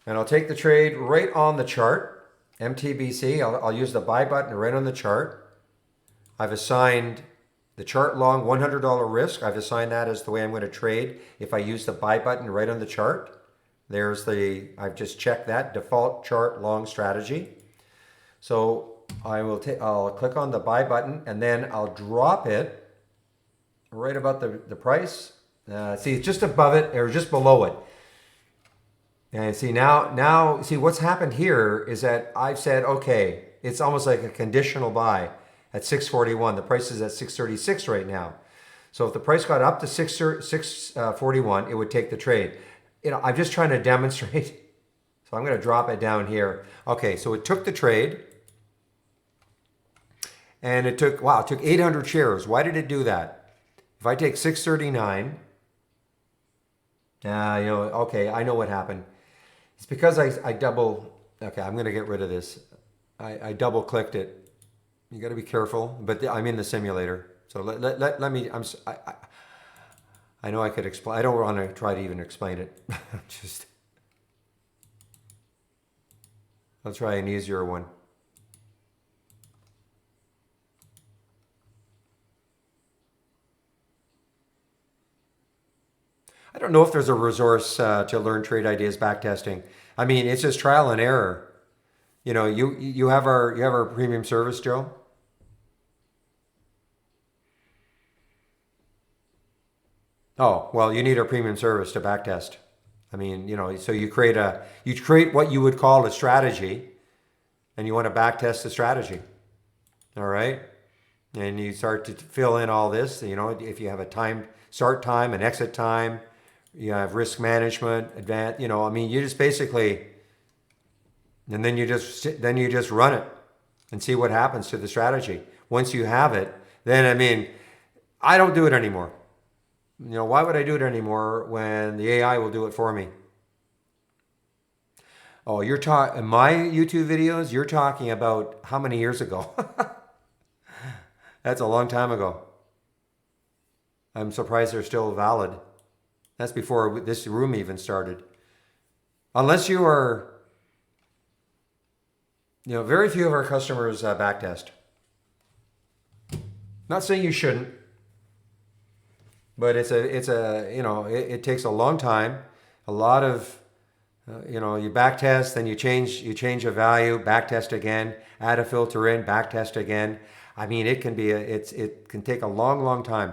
And I'll take the trade right on the chart, MTBC. I'll use the buy button right on the chart. I've assigned the chart long $100 risk. I've assigned that as the way I'm going to trade if I use the buy button right on the chart. I've just checked that default chart long strategy. So I'll click on the buy button and then I'll drop it right about the price. See, it's just above it or just below it. And see now see what's happened here is that I've said, okay, it's almost like a conditional buy at 641. The price is at 636 right now. So if the price got up to 641, it would take the trade. I'm just trying to demonstrate. So I'm going to drop it down here. Okay, so it took the trade. And it took 800 shares. Why did it do that? If I take 639, okay, I know what happened. It's because I I'm going to get rid of this. I double clicked it. You got to be careful, but I'm in the simulator. So let me, I know I could explain. I don't want to try to even explain it. I'll try an easier one. I don't know if there's a resource to learn trade ideas backtesting. I mean, it's just trial and error. You have our premium service, Joe. Oh, well, you need our premium service to backtest. I mean, so you create what you would call a strategy, and you want to backtest the strategy. All right? And you start to fill in all this, if you have a start time, an exit time, you have risk management, you just basically, and then you just run it and see what happens to the strategy. Once you have it, then, I don't do it anymore. Why would I do it anymore when the AI will do it for me? Oh, in my YouTube videos, you're talking about how many years ago? That's a long time ago. I'm surprised they're still valid. That's before this room even started. Unless you are, very few of our customers backtest. Not saying you shouldn't, but it takes a long time, a lot of, you backtest, then you change a value, backtest again, add a filter in, backtest again. It can take a long, long time.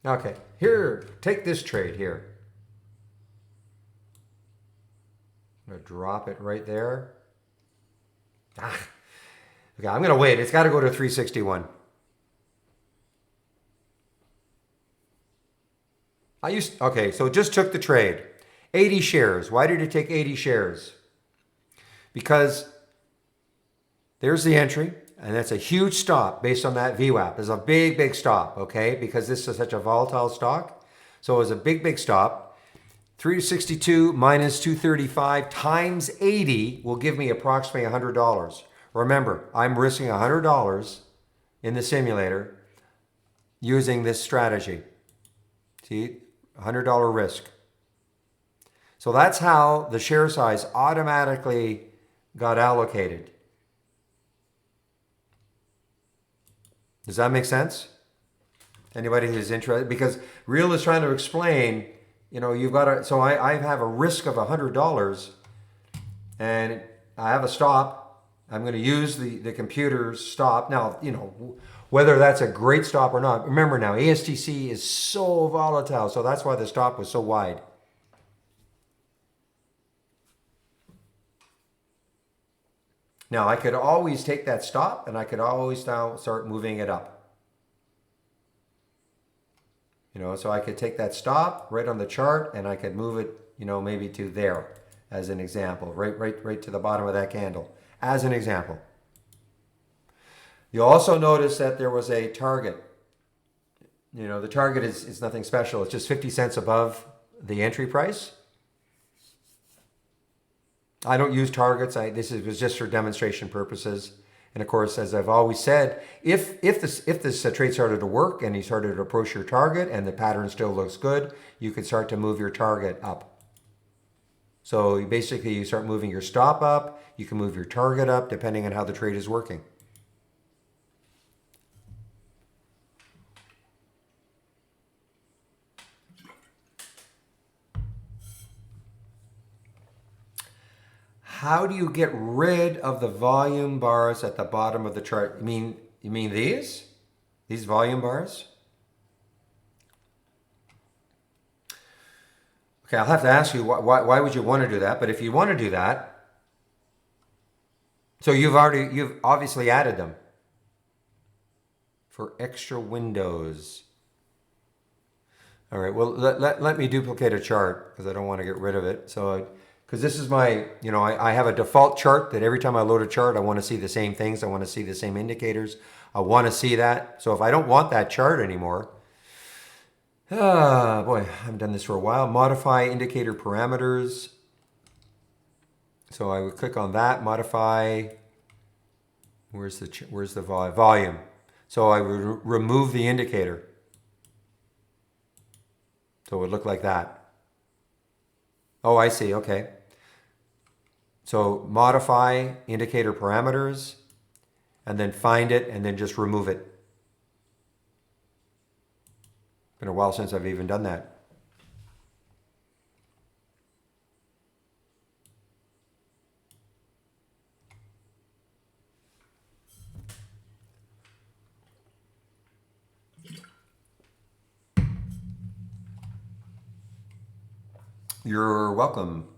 Okay, here, take this trade here. I'm going to drop it right there. Okay, I'm going to wait. It's got to go to 361. Okay, so it just took the trade. 80 shares. Why did it take 80 shares? Because there's the entry, and that's a huge stop based on that VWAP. It's a big, big stop, okay? Because this is such a volatile stock. So it was a big, big stop. 362 minus 235 times 80 will give me approximately $100. Remember, I'm risking $100 in the simulator using this strategy. See, $100 risk. So that's how the share size automatically got allocated. Does that make sense? Anybody who's interested? Because Real is trying to explain, you've got to, so I have a risk of $100 and I have a stop. I'm going to use the computer's stop. Now, whether that's a great stop or not. Remember now, ASTC is so volatile, so that's why the stop was so wide. Now, I could always take that stop and I could always now start moving it up. So I could take that stop right on the chart and I could move it, maybe to there as an example, right to the bottom of that candle as an example. You'll also notice that there was a target. The target is nothing special. It's just 50 cents above the entry price. I don't use targets. This was just for demonstration purposes. And of course, as I've always said, if this trade started to work and you started to approach your target and the pattern still looks good, you could start to move your target up. So you start moving your stop up. You can move your target up depending on how the trade is working. How do you get rid of the volume bars at the bottom of the chart? You mean these? These volume bars? Okay, I'll have to ask you why would you want to do that? But if you want to do that, so you've obviously added them for extra windows. All right, well, let me duplicate a chart because I don't want to get rid of it. So, because this is my, I have a default chart that every time I load a chart, I want to see the same things. I want to see the same indicators. I want to see that. So if I don't want that chart anymore, boy, I haven't done this for a while. Modify indicator parameters. So I would click on that, modify, where's the volume? So I would remove the indicator. So it would look like that. Oh, I see, okay. So modify indicator parameters, and then find it, and then just remove it. Been a while since I've even done that. You're welcome.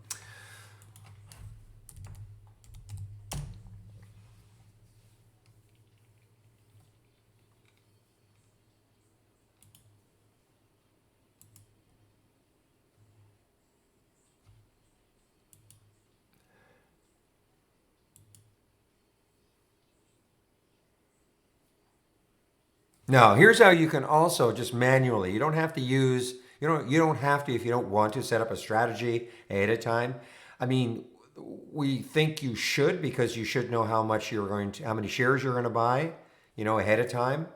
Now, here's how you can also just manually, you don't have to use, you don't have to, if you don't want to, set up a strategy ahead of time. I mean, we think you should because you should know how many shares you're going to buy, ahead of time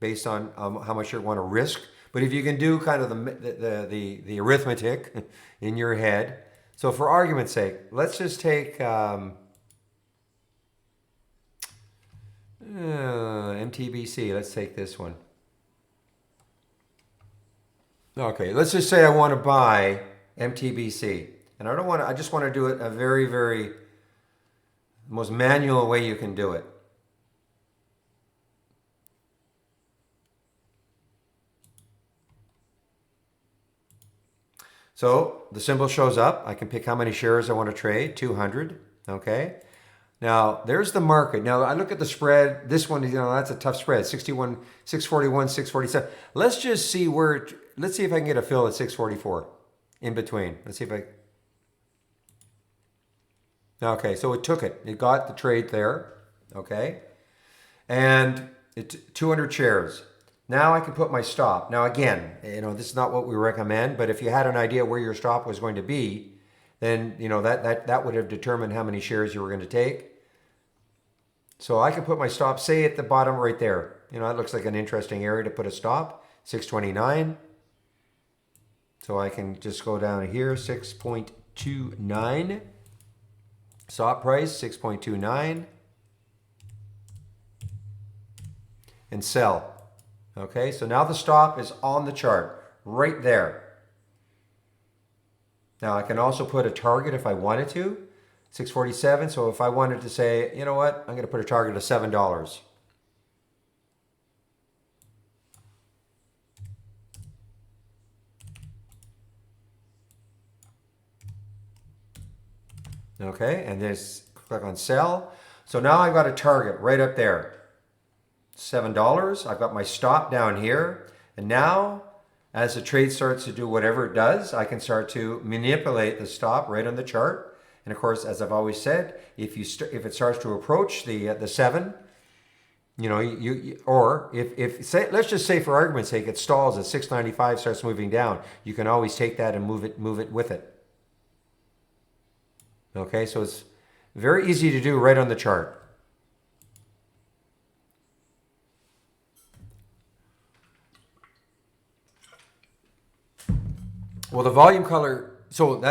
based on how much you want to risk. But if you can do kind of the arithmetic in your head, so for argument's sake, let's just take MTBC. Let's take this one. Okay, let's just say I want to buy MTBC, and I just want to do it a very, very most manual way you can do it. So the symbol shows up. I can pick how many shares I want to trade, 200, okay? Now, there's the market. Now, I look at the spread. This one, that's a tough spread, 61, 641, 647. Let's just see let's see if I can get a fill at 644 in between. Let's see if okay, so it took it. It got the trade there, okay? And 200 shares. Now I can put my stop. Now again, this is not what we recommend, but if you had an idea where your stop was going to be, then that would have determined how many shares you were going to take. So I can put my stop, say at the bottom right there. That looks like an interesting area to put a stop, 629. So I can just go down here, 6.29. Stop price, 6.29. And sell. Okay, so now the stop is on the chart, right there. Now I can also put a target if I wanted to, 647. So if I wanted to say, you know what, I'm going to put a target of $7. Okay, and just click on sell. So now I've got a target right up there, $7. I've got my stop down here, and now as the trade starts to do whatever it does, I can start to manipulate the stop right on the chart. And of course, as I've always said, if it starts to approach the 7, let's just say for argument's sake it stalls at 695, starts moving down, you can always take that and move it with it. Okay, so it's very easy to do right on the chart. Well, the volume color. So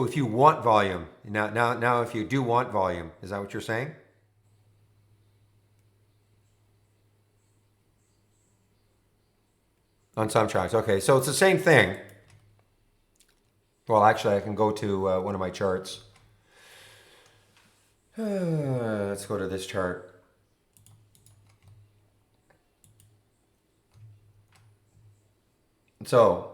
if you want volume now, if you do want volume, is that what you're saying? On some tracks, okay. So it's the same thing. Well, actually, I can go to one of my charts. Let's go to this chart. So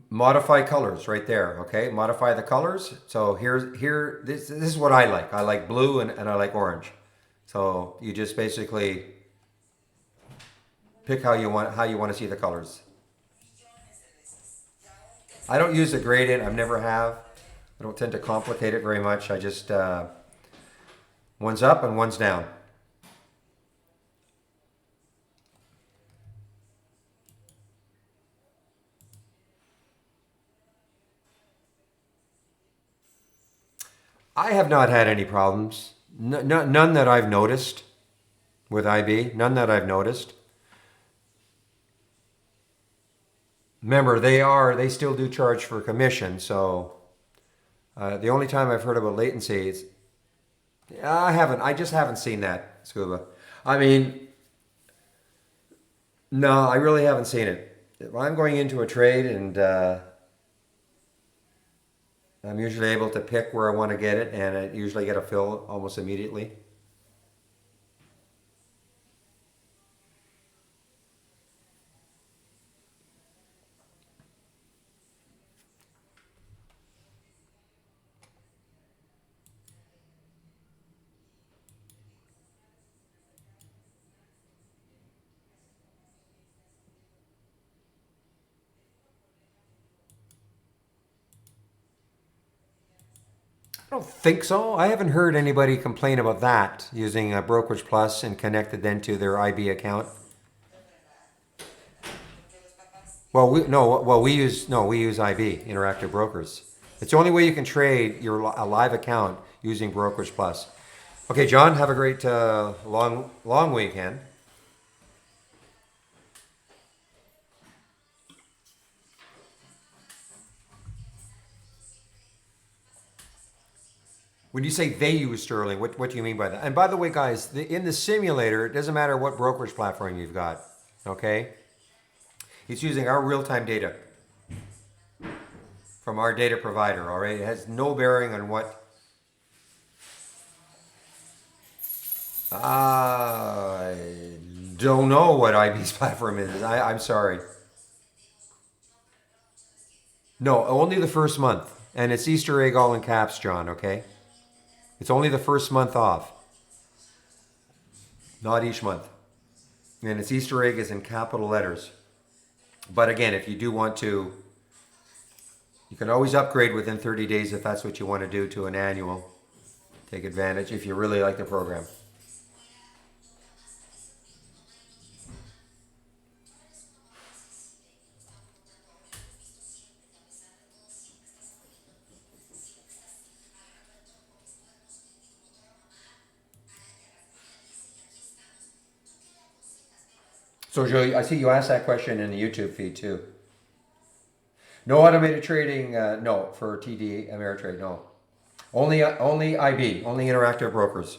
modify colors right there. Okay, modify the colors. So this is what I like. I like blue and I like orange. So you just basically pick how you want to see the colors. I don't use a gradient. I've never have. I don't tend to complicate it very much. I just one's up and one's down. I have not had any problems. None that I've noticed with IB. None that I've noticed. Remember, they still do charge for commission. So the only time I've heard about latency is I just haven't seen that, Scuba. I mean, no, I really haven't seen it. If I'm going into a trade and I'm usually able to pick where I want to get it, and I usually get a fill almost immediately. I don't think so. I haven't heard anybody complain about that using Brokerage Plus and connected then to their IB account. Well, we use IB Interactive Brokers. It's the only way you can trade a live account using Brokerage Plus. Okay, John, have a great long weekend. When you say they use Sterling, what do you mean by that? And by the way, guys, in the simulator, it doesn't matter what brokerage platform you've got. Okay, it's using our real-time data from our data provider. All right, it has no bearing on what. I don't know what IB's platform is. I'm sorry. No, only the first month, and it's Easter egg all in caps, John. Okay, it's only the first month off, not each month. And its Easter egg is in capital letters. But again, if you do want to, you can always upgrade within 30 days if that's what you want to do to an annual. Take advantage if you really like the program. So, Joe, I see you asked that question in the YouTube feed too. No automated trading, no, for TD Ameritrade, no. Only IB, only Interactive Brokers.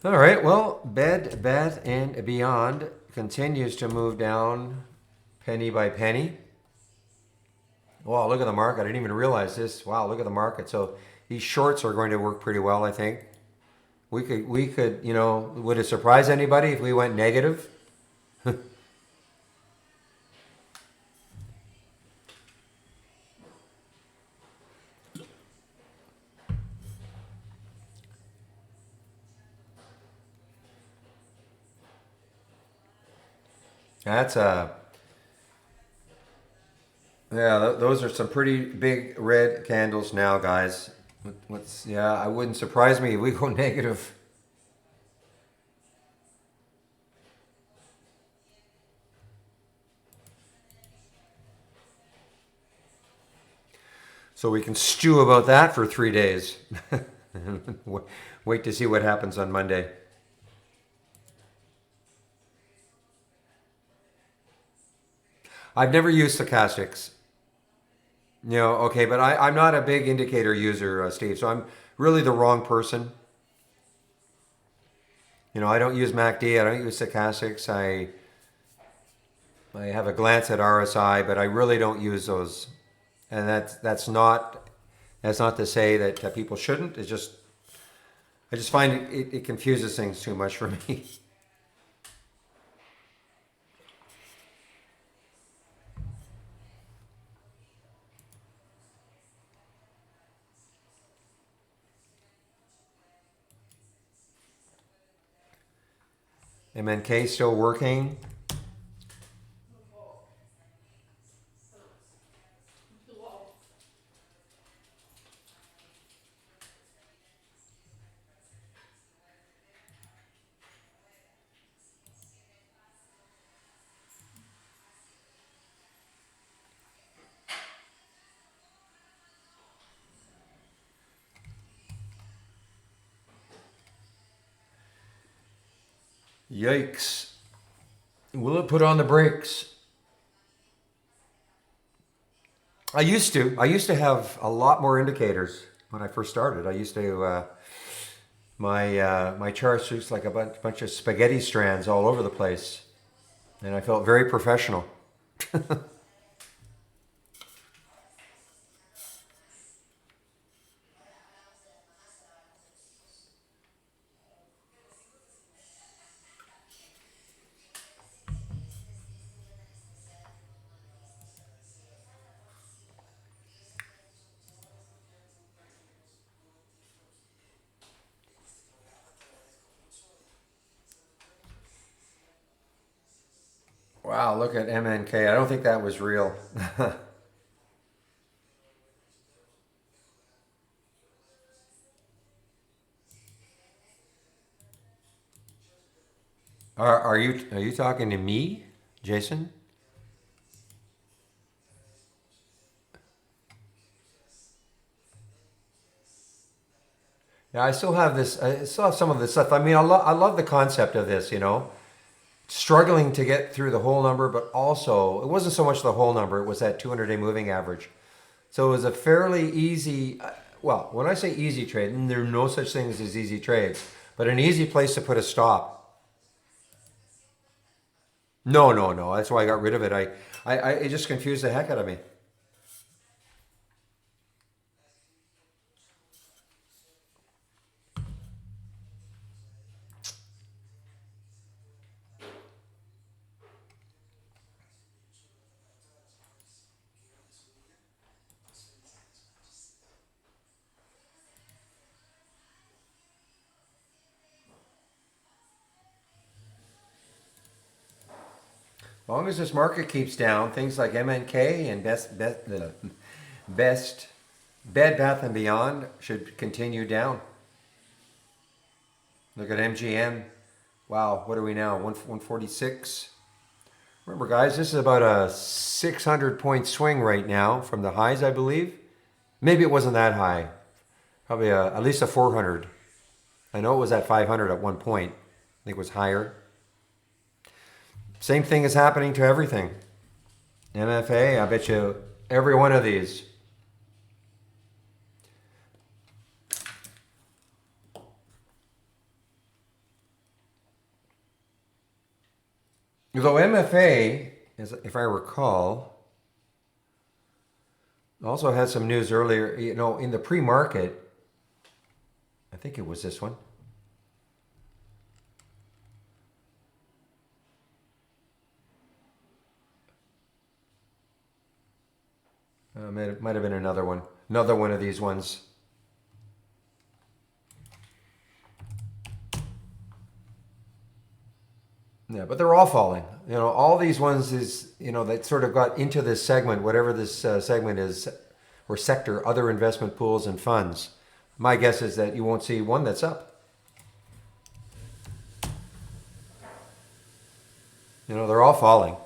All right, well, Bed Bath and Beyond continues to move down penny by penny. Wow, look at the market. I didn't even realize this. Wow, look at the market. So these shorts are going to work pretty well, I think. We could, would it surprise anybody if we went negative? That's yeah, those are some pretty big red candles now, guys. Yeah, I wouldn't surprise me if we go negative. So we can stew about that for 3 days. Wait to see what happens on Monday. I've never used stochastics. Okay, but I'm not a big indicator user, Steve, so I'm really the wrong person. I don't use MACD, I don't use stochastics. I have a glance at RSI, but I really don't use those. And that's not to say that people shouldn't. It's just I just find it confuses things too much for me. MNK still working. Yikes. Will it put on the brakes? I used to have a lot more indicators when I first started. I used to my charts looked like a bunch of spaghetti strands all over the place, and I felt very professional. Wow, look at MNK. I don't think that was real. Are you talking to me, Jason? Yeah, I still have this. I still have some of this stuff. I mean, I love the concept of this. Struggling to get through the whole number, but also it wasn't so much the whole number. It was that 200-day moving average. So it was a fairly easy. Well, when I say easy trade, and there are no such things as easy trades, but an easy place to put a stop. No, no, no. That's why I got rid of it. It just confused the heck out of me. As long as this market keeps down, things like MNK and best Bed Bath and Beyond should continue down. Look at MGM. Wow, what are we now? 146. Remember, guys, this is about a 600-point swing right now from the highs, I believe. Maybe it wasn't that high. Probably at least a 400. I know it was at 500 at one point. I think it was higher. Same thing is happening to everything. MFA, I bet you every one of these. Though MFA, if I recall, also had some news earlier, in the pre-market, I think it was this one. Might have been another one. Another one of these ones. Yeah, but they're all falling. All these ones that sort of got into this segment, whatever this segment is, or sector, other investment pools and funds. My guess is that you won't see one that's up. They're all falling.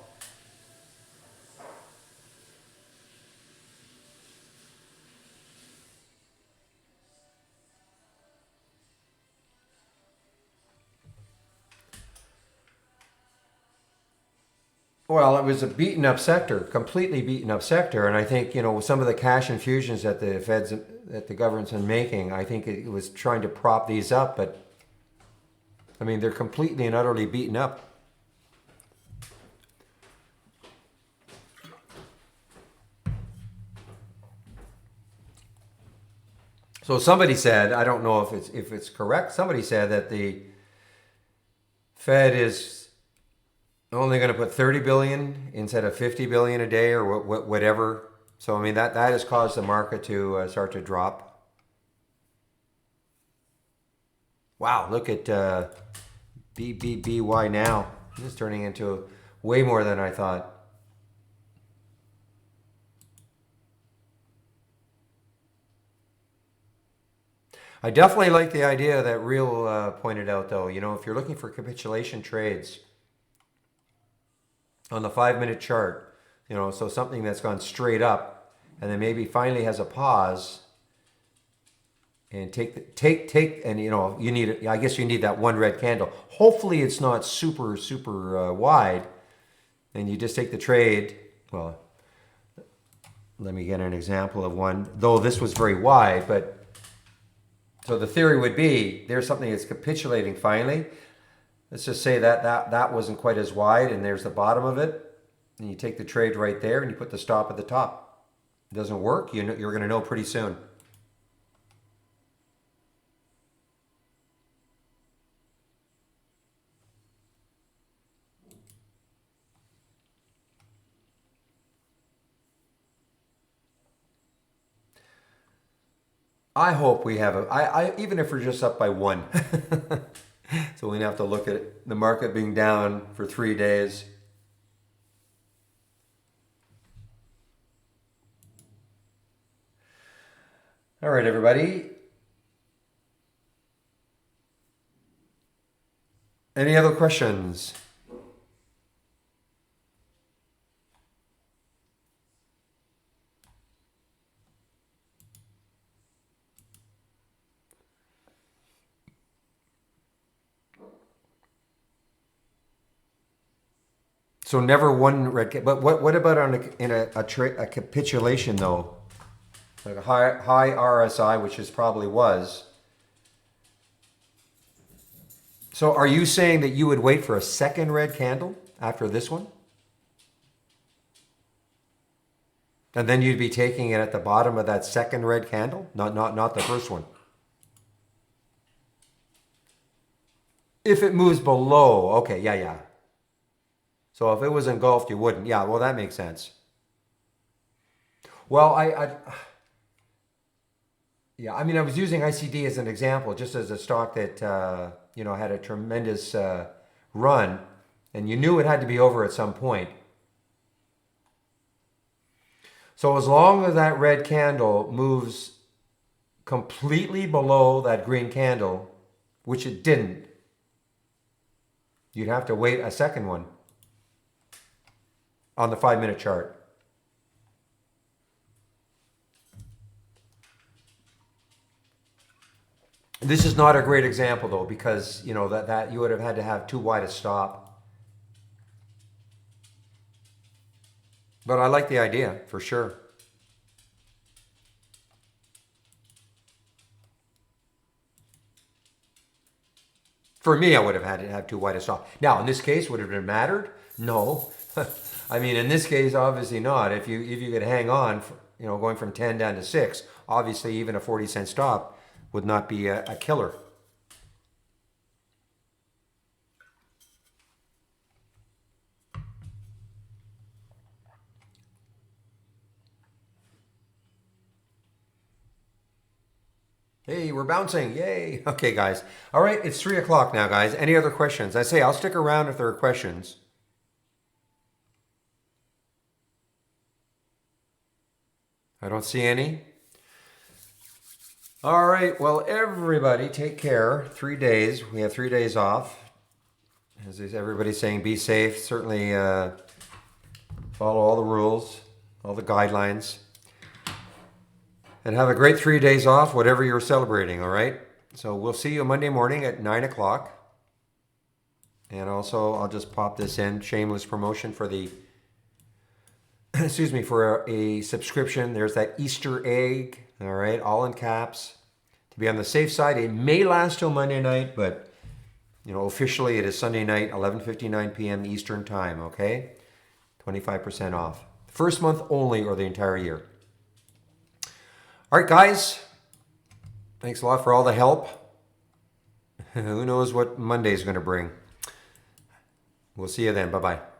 Well, it was a beaten up sector, completely beaten up sector, and I think some of the cash infusions that the government's been making, I think it was trying to prop these up, but I mean they're completely and utterly beaten up. So somebody said, I don't know if it's correct. Somebody said that the Fed is only going to put 30 billion instead of 50 billion a day or whatever. So I mean that has caused the market to start to drop. Wow, look at BBBY now. This is turning into way more than I thought. I definitely like the idea that Real pointed out, though. If you're looking for capitulation trades on the 5-minute chart, so something that's gone straight up and then maybe finally has a pause and and you need, I guess you need that one red candle. Hopefully it's not super wide, and you just take the trade. Well, let me get an example of one, though this was very wide, but so the theory would be there's something that's capitulating finally. Let's just say that wasn't quite as wide, and there's the bottom of it. And you take the trade right there and you put the stop at the top. It doesn't work, you're going to know pretty soon. I hope we have even if we're just up by 1. So we have to look at the market being down for 3 days. All right, everybody. Any other questions? So never one red. But what about a capitulation though? Like a high RSI, which is probably was. So are you saying that you would wait for a second red candle after this one? And then you'd be taking it at the bottom of that second red candle, not the first one. If it moves below, okay, yeah. So if it was engulfed, you wouldn't. Yeah, well, that makes sense. Well, I mean, I was using ICD as an example, just as a stock that had a tremendous run, and you knew it had to be over at some point. So as long as that red candle moves completely below that green candle, which it didn't, you'd have to wait a second one on the 5-minute chart. This is not a great example though, because that you would have had to have too wide a stop. But I like the idea for sure. For me, I would have had to have too wide a stop. Now, in this case, would it have mattered? No. I mean, in this case, obviously not. If you could hang on, going from 10 down to 6, obviously even a 40-cent stop would not be a killer. Hey, we're bouncing. Yay. Okay, guys. All right, it's 3 o'clock now, guys. Any other questions? I say I'll stick around if there are questions. I don't see any. All right, well, everybody take care. 3 days. We have 3 days off. As everybody's saying, be safe. Certainly follow all the rules, all the guidelines. And have a great 3 days off, whatever you're celebrating, all right? So we'll see you Monday morning at 9 o'clock. And also, I'll just pop this in, shameless promotion for the, excuse me, for a subscription. There's that Easter egg, all right, all in caps. To be on the safe side, it may last till Monday night, but officially it is Sunday night, 11:59 p.m. Eastern time, okay? 25% off. First month only or the entire year. All right, guys. Thanks a lot for all the help. Who knows what Monday's going to bring. We'll see you then. Bye-bye.